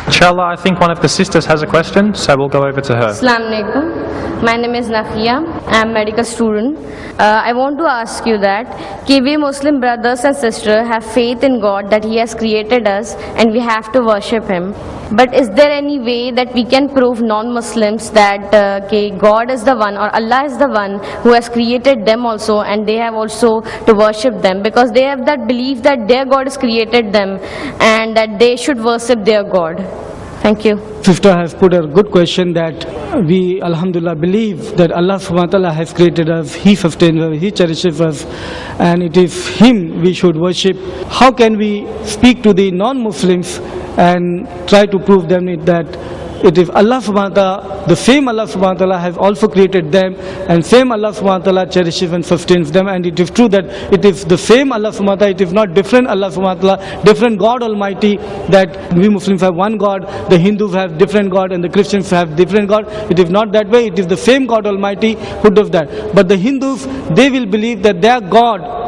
Inshallah, I think one of the sisters has a question, so we'll go over to her. Assalamu alaikum. My name is Nafia. I am a medical student. I want to ask you that we Muslim brothers and sisters have faith in God, that He has created us and we have to worship Him. But is there any way that we can prove non-Muslims that God is the one, or Allah is the one who has created them also, and they have also to worship them, because they have that belief that their God has created them and that they should worship their God? Thank you. Sister has put a good question, that we alhamdulillah believe that Allah subhanahu wa ta'ala has created us, He sustains us, He cherishes us, and it is Him we should worship. How can we speak to the non-Muslims and try to prove them that it is Allah subhanahu wa ta'ala, the same Allah subhanahu wa ta'ala has also created them, and same Allah subhanahu wa ta'ala cherishes and sustains them, and it is true that it is the same Allah subhanahu wa ta'ala, it is not different Allah subhanahu wa ta'ala, different God Almighty, that we Muslims have one God, the Hindus have different God, and the Christians have different God. It is not that way. It is the same God Almighty who does that. But the Hindus, they will believe that their God,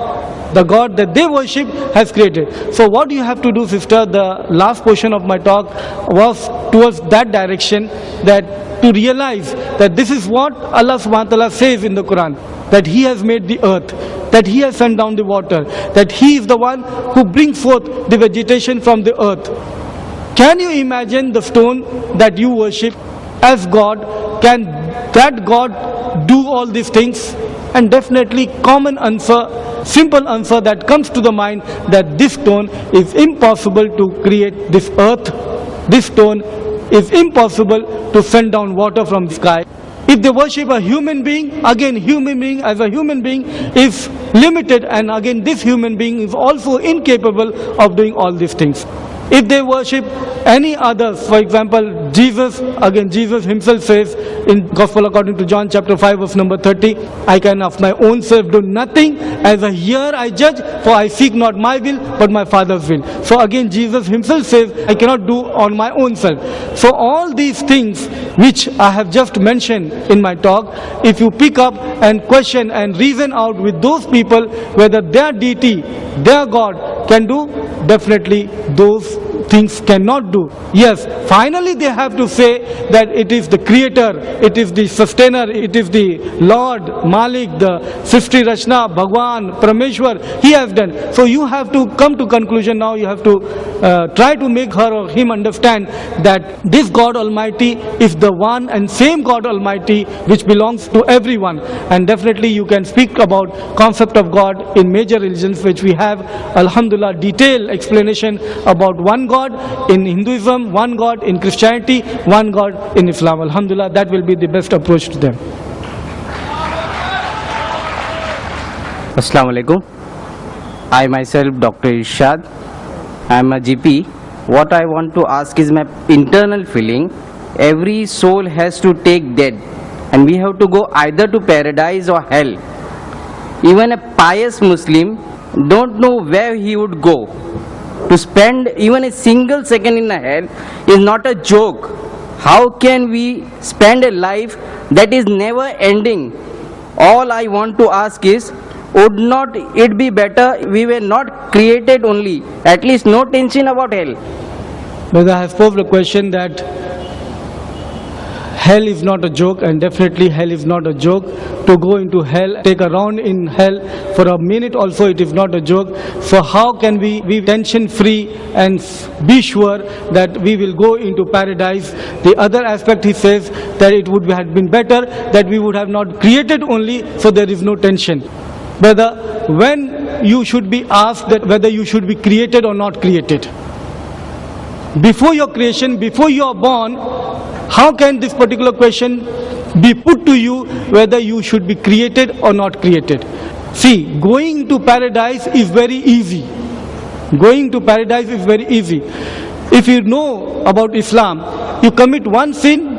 the God that they worship, has created. So what you have to do, sister, the last portion of my talk was towards that direction, that to realize that this is what Allah subhanahu wa ta'ala says in the Quran, that He has made the earth, that He has sent down the water, that He is the one who brings forth the vegetation from the earth. Can you imagine the stone that you worship as God? Can that God do all these things? And definitely common answer, simple answer that comes to the mind, that this stone is impossible to create this earth. This stone is impossible to send down water from the sky. If they worship a human being, again human being as a human being is limited, and again this human being is also incapable of doing all these things. If they worship any others, for example Jesus, again Jesus Himself says in Gospel according to John chapter 5 verse number 30, I can of my own self do nothing, as a hearer I judge, for I seek not my will but my Father's will. So again Jesus Himself says, I cannot do on my own self. So all these things which I have just mentioned in my talk, if you pick up and question and reason out with those people whether their deity, their God can do, definitely those things cannot do. Yes, finally they have to say that it is the creator, it is the sustainer, it is the Lord, Malik, the Srishti Rachna, Bhagwan, Parameshwar, he has done. So you have to come to conclusion now, you have to try to make her or him understand that this God Almighty is the one and same God Almighty which belongs to everyone. And definitely you can speak about concept of God in major religions which we have, alhamdulillah, detailed explanation about one God in Hinduism, one God in Christianity, one God in Islam. Alhamdulillah, that will be the best approach to them. Assalamu alaikum. I myself Dr. Irshad. I am a GP. What I want to ask is my internal feeling. Every soul has to take death and we have to go either to paradise or hell. Even a pious Muslim don't know where he would go. To spend even a single second in a hell is not a joke. How can we spend a life that is never ending? All I want to ask is, would not it be better we were not created only? At least no tension about hell. But I have posed the question that hell is not a joke, and definitely hell is not a joke. To go into hell, take a round in hell for a minute also, it is not a joke. So how can we be tension free and be sure that we will go into paradise? The other aspect, he says that it would have been better that we would have not created only, so there is no tension. Brother, when you should be asked that whether you should be created or not created? Before your creation, before you are born, how can this particular question be put to you whether you should be created or not created? See, going to paradise is very easy. Going to paradise is very easy. If you know about Islam, you commit one sin,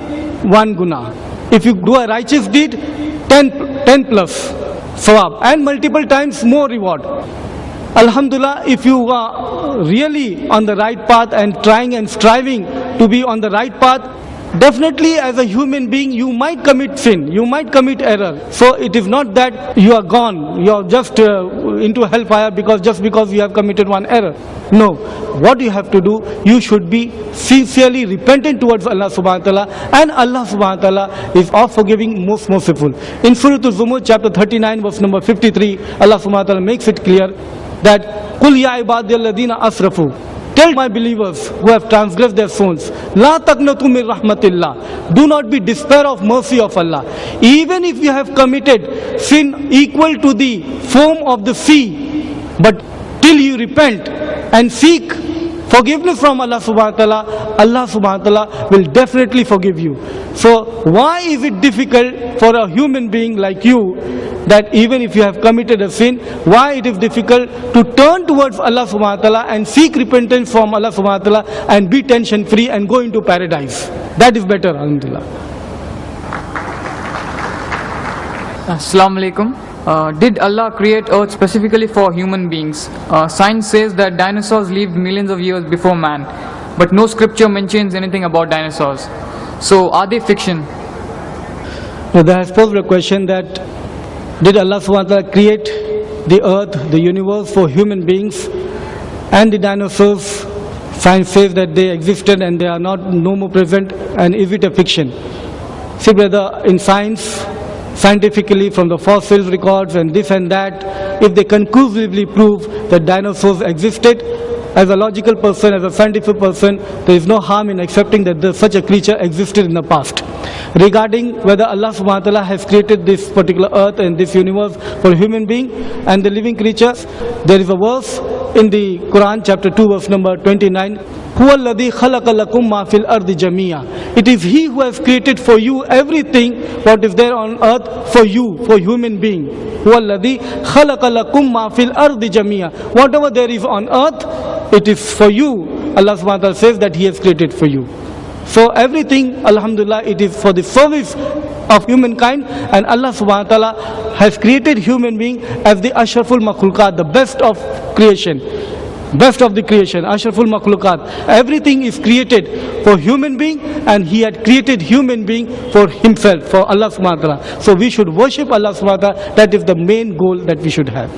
one guna. If you do a righteous deed, 10 plus sawab, and multiple times more reward. Alhamdulillah, if you are really on the right path and trying and striving to be on the right path, definitely as a human being you might commit sin, you might commit error. So it is not that you are gone, you are just into hellfire just because you have committed one error. No, what you have to do, you should be sincerely repentant towards Allah subhanahu wa ta'ala, and Allah subhanahu wa ta'ala is all forgiving, most merciful. In Surah Al-Zumur chapter 39 verse number 53, Allah subhanahu wa ta'ala makes it clear that Qul ya ibadiyalladhina asrafu, tell my believers who have transgressed their sins, La taqnatu min rahmatillah, do not be despair of mercy of Allah. Even if you have committed sin equal to the foam of the sea, but till you repent and seek forgiveness from Allah subhanahu wa ta'ala, Allah subhanahu wa ta'ala will definitely forgive you. So why is it difficult for a human being like you that even if you have committed a sin, why it is difficult to turn towards Allah subhanahu wa ta'ala and seek repentance from Allah subhanahu wa ta'ala and be tension free and go into paradise? That is better, alhamdulillah. Assalamu alaikum. Did Allah create earth specifically for human beings? Science says that dinosaurs lived millions of years before man, but no scripture mentions anything about dinosaurs. So are they fiction? Now there has posed a question that did Allah subhanahu wa ta'ala create the earth, the universe for human beings, and the dinosaurs? Science says that they existed and they are no more present, and is it a fiction? See brother, in science, scientifically from the fossil records and this and that, if they conclusively prove that dinosaurs existed, as a logical person, as a scientific person, there is no harm in accepting that such a creature existed in the past. Regarding whether Allah subhanahu wa ta'ala has created this particular earth and this universe for human being and the living creatures, there is a verse in the Quran chapter 2 verse number 29, هُوَ الَّذِي خَلَقَ لَكُمْ مَا فِي الْأَرْضِ جَمِيعًا. It is He who has created for you everything what is there on earth for you, for human being. هُوَ الَّذِي خَلَقَ لَكُمْ مَا فِي الْأَرْضِ جَمِيعًا. Whatever there is on earth, it is for you. Allah subhanahu wa ta'ala says that He has created for you. So everything, alhamdulillah, it is for the service of humankind, and Allah subhanahu wa ta'ala has created human being as the ashraful makhlukat, the best of creation. Best of the creation, ashraful makhlukat. Everything is created for human being, and He had created human being for Himself, for Allah subhanahu wa ta'ala. So we should worship Allah subhanahu wa ta'ala. That is the main goal that we should have.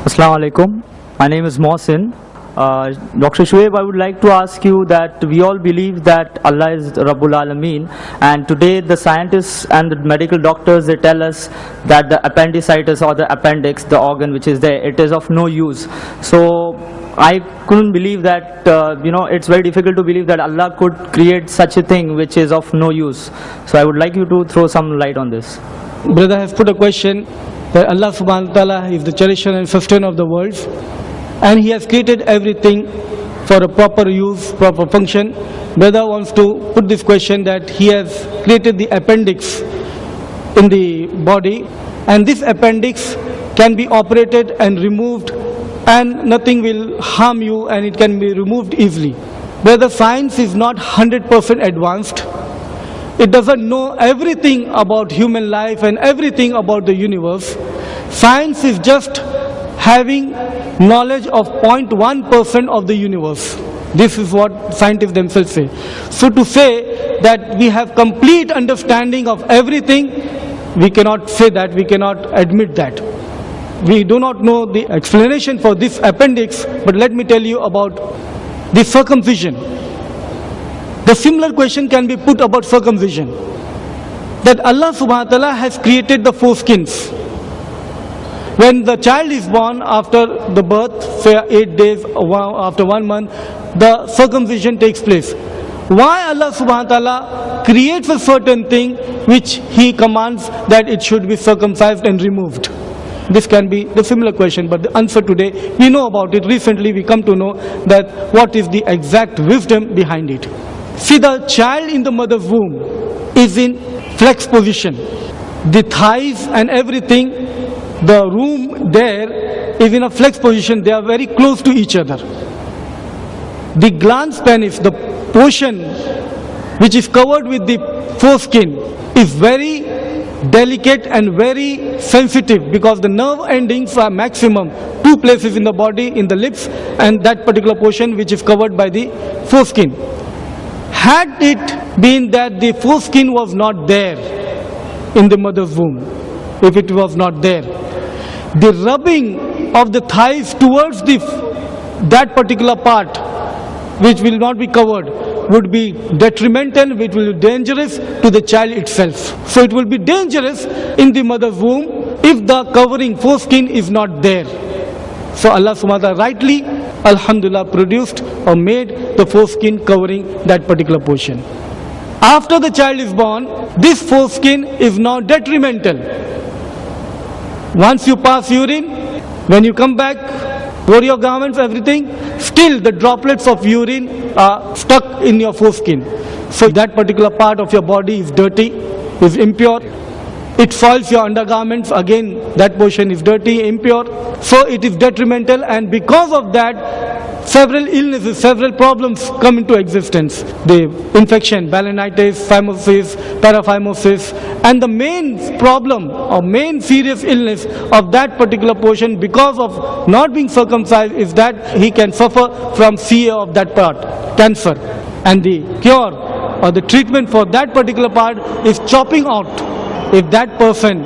Assalamu alaikum. My name is Mohsin. Dr. Shoaib, I would like to ask you that we all believe that Allah is Rabbul Alameen, and today the scientists and the medical doctors, they tell us that the appendicitis or the appendix, the organ which is there, it is of no use. So I couldn't believe that, it's very difficult to believe that Allah could create such a thing which is of no use. So I would like you to throw some light on this. Brother has put a question that Allah subhanahu wa ta'ala is the cherisher and sustainer of the world, and He has created everything for a proper use, proper function. Brother wants to put this question that he has created the appendix in the body, and this appendix can be operated and removed, and nothing will harm you, and it can be removed easily. Brother, science is not 100% advanced. It doesn't know everything about human life and everything about the universe. Science is just having knowledge of 0.1% of the universe. This is what scientists themselves say. So to say that we have complete understanding of everything, we cannot say that, we cannot admit that. We do not know the explanation for this appendix, but let me tell you about the circumcision. The similar question can be put about circumcision. That Allah subhanahu wa ta'ala has created the foreskins. When the child is born, after the birth, say 8 days, after 1 month, the circumcision takes place. Why Allah subhanahu wa ta'ala creates a certain thing which He commands that it should be circumcised and removed? This can be the similar question, but the answer today, we know about it. Recently we come to know that what is the exact wisdom behind it. See, the child in the mother's womb is in flex position. The thighs and everything, the room there is in a flex position. They are very close to each other. The glans penis, the portion which is covered with the foreskin, is very delicate and very sensitive, because the nerve endings are maximum 2 places in the body, in the lips, and that particular portion which is covered by the foreskin. Had it been that the foreskin was not there in the mother's womb, if it was not there, the rubbing of the thighs towards that particular part which will not be covered would be detrimental, which will be dangerous to the child itself. So it will be dangerous in the mother's womb if the covering foreskin is not there. So Allah subhanahu wa ta'ala rightly, alhamdulillah, produced or made the foreskin covering that particular portion. After the child is born, this foreskin is now detrimental. Once you pass urine, when you come back, wear your garments, everything, still the droplets of urine are stuck in your foreskin. So that particular part of your body is dirty, is impure. It soils your undergarments, again that portion is dirty, impure. So it is detrimental, and because of that, several illnesses, several problems come into existence. The infection, balanitis, phimosis, paraphimosis, and the main problem or main serious illness of that particular portion because of not being circumcised is that he can suffer from CA of that part, cancer. And the cure or the treatment for that particular part is chopping out. If that person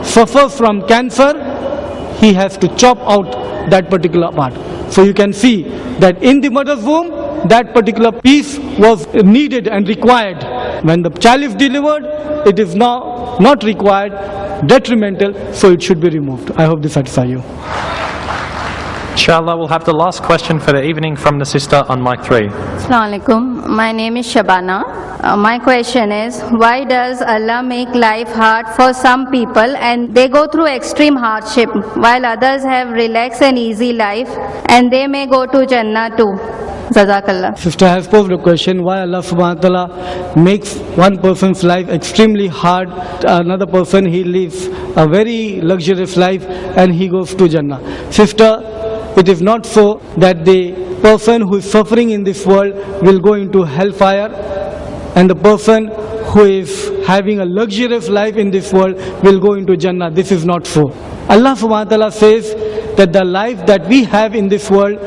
suffers from cancer, he has to chop out that particular part. So you can see that in the mother's womb, that particular piece was needed and required. When the child is delivered, it is now not required, detrimental, so it should be removed. I hope this satisfies you. Inshallah, we'll have the last question for the evening from the sister on mic 3. Assalamu alaikum. My name is Shabana. My question is, why does Allah make life hard for some people and they go through extreme hardship, while others have relaxed and easy life and they may go to Jannah too? Jazakallah. Sister has posed a question, why Allah subhanahu wa ta'ala makes one person's life extremely hard, another person he lives a very luxurious life and he goes to Jannah. Sister, it is not so that the person who is suffering in this world will go into hellfire, and the person who is having a luxurious life in this world will go into Jannah. This is not so. Allah subhanahu wa ta'ala says that the life that we have in this world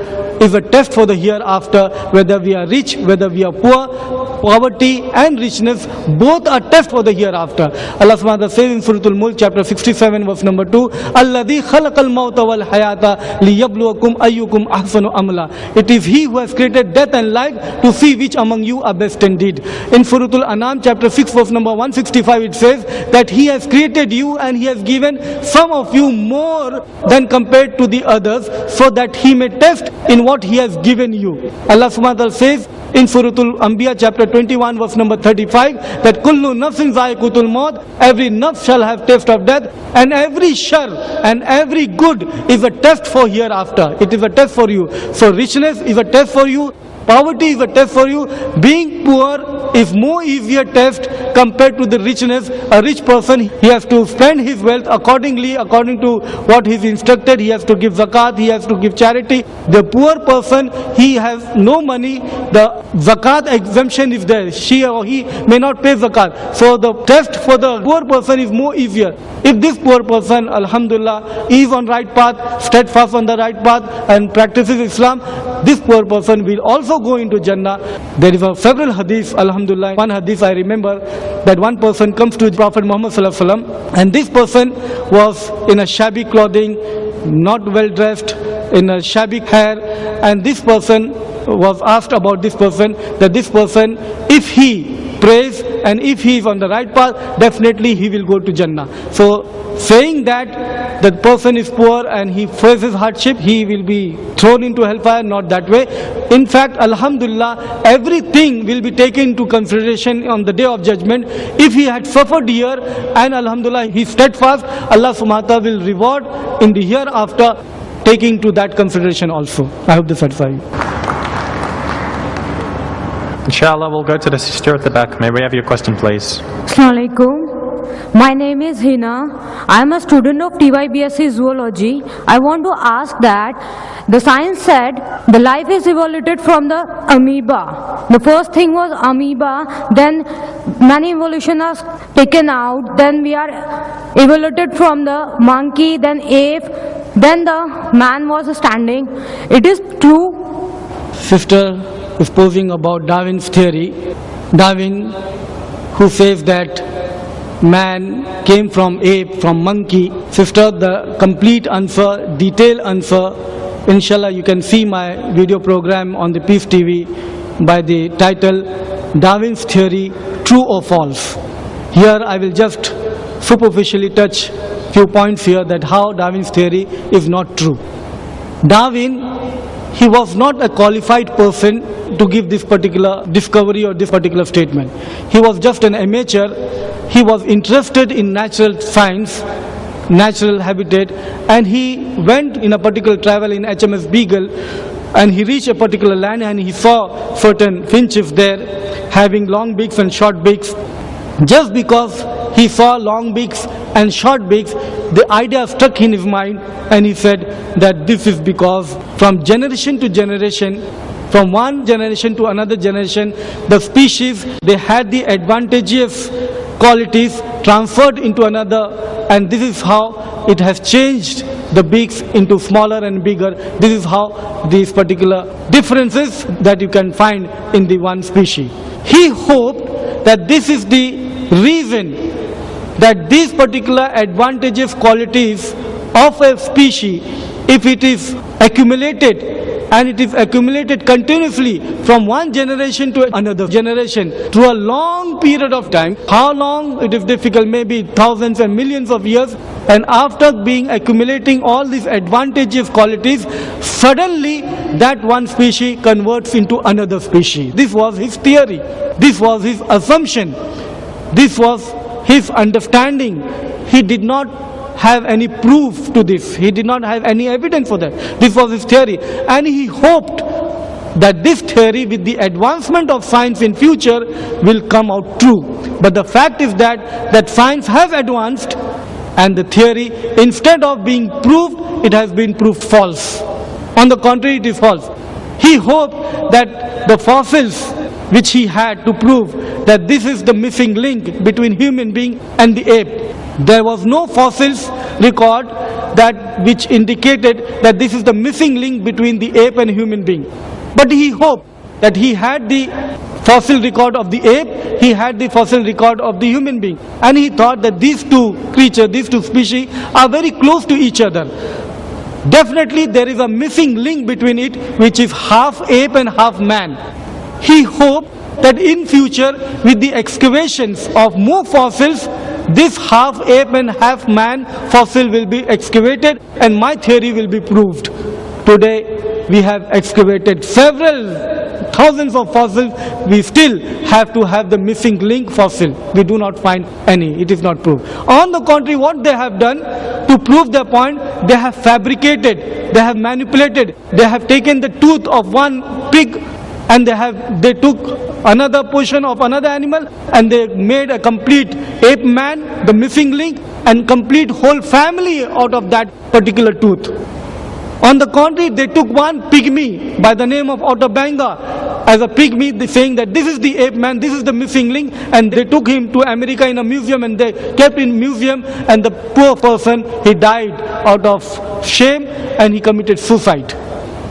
is a test for the hereafter, whether we are rich, whether we are poor. poverty and richness, both are test for the hereafter. Allah subhanahu wa ta'ala says in Surah Al-Mulk chapter 67 verse number 2, Alladhi khalaqal mawta wal hayata liyabluwakum ayyukum ahsanu amala. It is He who has created death and life to see which among you are best indeed. In Surah Al-An'am chapter 6 verse number 165 it says that He has created you and He has given some of you more than compared to the others, so that He may test in what He has given you. Allah subhanahu wa ta'ala says in Surah Al-Anbiya chapter 21 verse number 35 that kullu nafsin za'iqatul maut, every nafs shall have taste of death, and every shar and every good is a test for hereafter. It is a test for you. So richness is a test for you, poverty is a test for you, being poor is more easier test compared to the richness. A rich person, he has to spend his wealth accordingly, according to what he is instructed. He has to give zakat, he has to give charity. The poor person, he has no money, the zakat exemption is there. She or he may not pay zakat. So the test for the poor person is more easier. If this poor person, alhamdulillah, is on right path, steadfast on the right path and practices Islam, this poor person will also go into Jannah. There is a several hadith, alhamdulillah. One hadith I remember that one person comes to Prophet Muhammad sallallahu alaihi wasallam, and this person was in a shabby clothing, not well dressed, in a shabby hair, and this person was asked about this person, that this person, if he prays and if he is on the right path, definitely he will go to Jannah. So saying that the person is poor and he faces hardship, he will be thrown into hellfire, not that way. In fact, alhamdulillah, everything will be taken into consideration on the day of judgment. If he had suffered here and alhamdulillah he is steadfast, Allah subhanahu wa ta'ala will reward in the hereafter, taking to that consideration also. I hope this satisfies you. Inshallah, we'll go to the sister at the back. May we have your question, please? Assalamu alaikum. My name is Hina. I am a student of TYBSc Zoology. I want to ask that the science said the life is evolved from the amoeba. The first thing was amoeba, then many evolution are taken out, then we are evolved from the monkey, then ape, then the man was standing. It is true. Sister is posing about Darwin's theory. Darwin, who says that man came from ape, from monkey. Sister, the complete answer, detailed answer, inshallah you can see my video program on the Peace TV by the title Darwin's Theory, True or False. Here I will just superficially touch few points here that how Darwin's theory is not true. Darwin, he was not a qualified person to give this particular discovery or this particular statement. He was just an amateur. He was interested in natural science, natural habitat, and he went in a particular travel in HMS Beagle, and he reached a particular land and he saw certain finches there having long beaks and short beaks. Just because he saw long beaks and short beaks, the idea struck in his mind, and he said that this is because from generation to generation, from one generation to another generation, the species, they had the advantageous qualities transferred into another, and this is how it has changed the beaks into smaller and bigger. This is how these particular differences that you can find in the one species. He hoped that this is the reason that these particular advantageous qualities of a species, if it is accumulated, and it is accumulated continuously from one generation to another generation through a long period of time. How long? It is difficult, maybe thousands and millions of years. And after being accumulating all these advantageous qualities, suddenly that one species converts into another species. This was his theory. This was his assumption. This was his understanding. He did not have any proof to this. He did not have any evidence for that. This was his theory. And he hoped that this theory, with the advancement of science in future, will come out true. But the fact is that science has advanced, and the theory, instead of being proved, it has been proved false. On the contrary, it is false. He hoped that the fossils which he had to prove that this is the missing link between human being and the ape. There was no fossils record that which indicated that this is the missing link between the ape and human being. But he hoped that he had the fossil record of the ape, he had the fossil record of the human being. And he thought that these two creatures, these two species are very close to each other. Definitely there is a missing link between it, which is half ape and half man. He hoped that in future, with the excavations of more fossils, this half ape and half man fossil will be excavated and my theory will be proved. Today we have excavated several thousands of fossils, we still have to have the missing link fossil. We do not find any, it is not proved. On the contrary, what they have done to prove their point, they have fabricated, they have manipulated, they have taken the tooth of one pig and they took another portion of another animal and they made a complete ape man, the missing link, and complete whole family out of that particular tooth. On the contrary, they took one pygmy by the name of Otabanga as a pygmy, saying that this is the ape man, this is the missing link, and they took him to America in a museum and they kept in museum, and the poor person, he died out of shame and he committed suicide.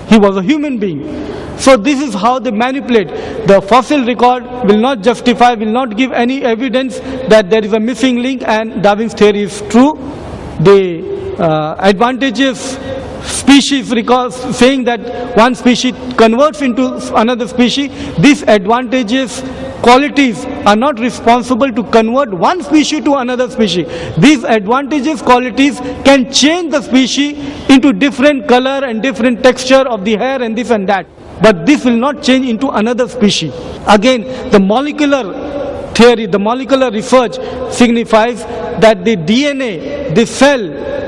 He was a human being. So this is how they manipulate. The fossil record will not justify, will not give any evidence that there is a missing link and Darwin's theory is true. The advantageous species record, saying that one species converts into another species, these advantageous qualities are not responsible to convert one species to another species. These advantageous qualities can change the species into different color and different texture of the hair and this and that. But this will not change into another species. Again, the molecular theory, the molecular research signifies that the DNA, the cell,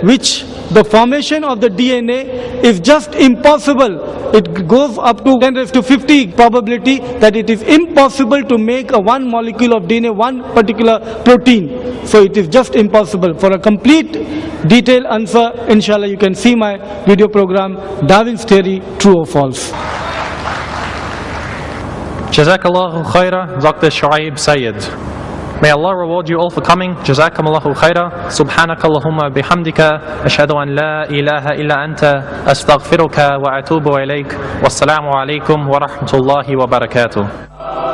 which the formation of the DNA is just impossible. It goes up to 10 raised to 50 probability that it is impossible to make a one molecule of DNA, one particular protein. So it is just impossible. For a complete detailed answer, inshallah, you can see my video program, Darwin's Theory, True or False. Jazakallahu khaira, Dr. Shuaib Sayyid. May Allah reward you all for coming. Jazakumullahu khaira. Subhanakallahumma bihamdika. Ashhadu an la ilaha illa anta. Astaghfiruka wa atubu ilayk. Wassalamu alaikum wa rahmatullahi wa barakatuh.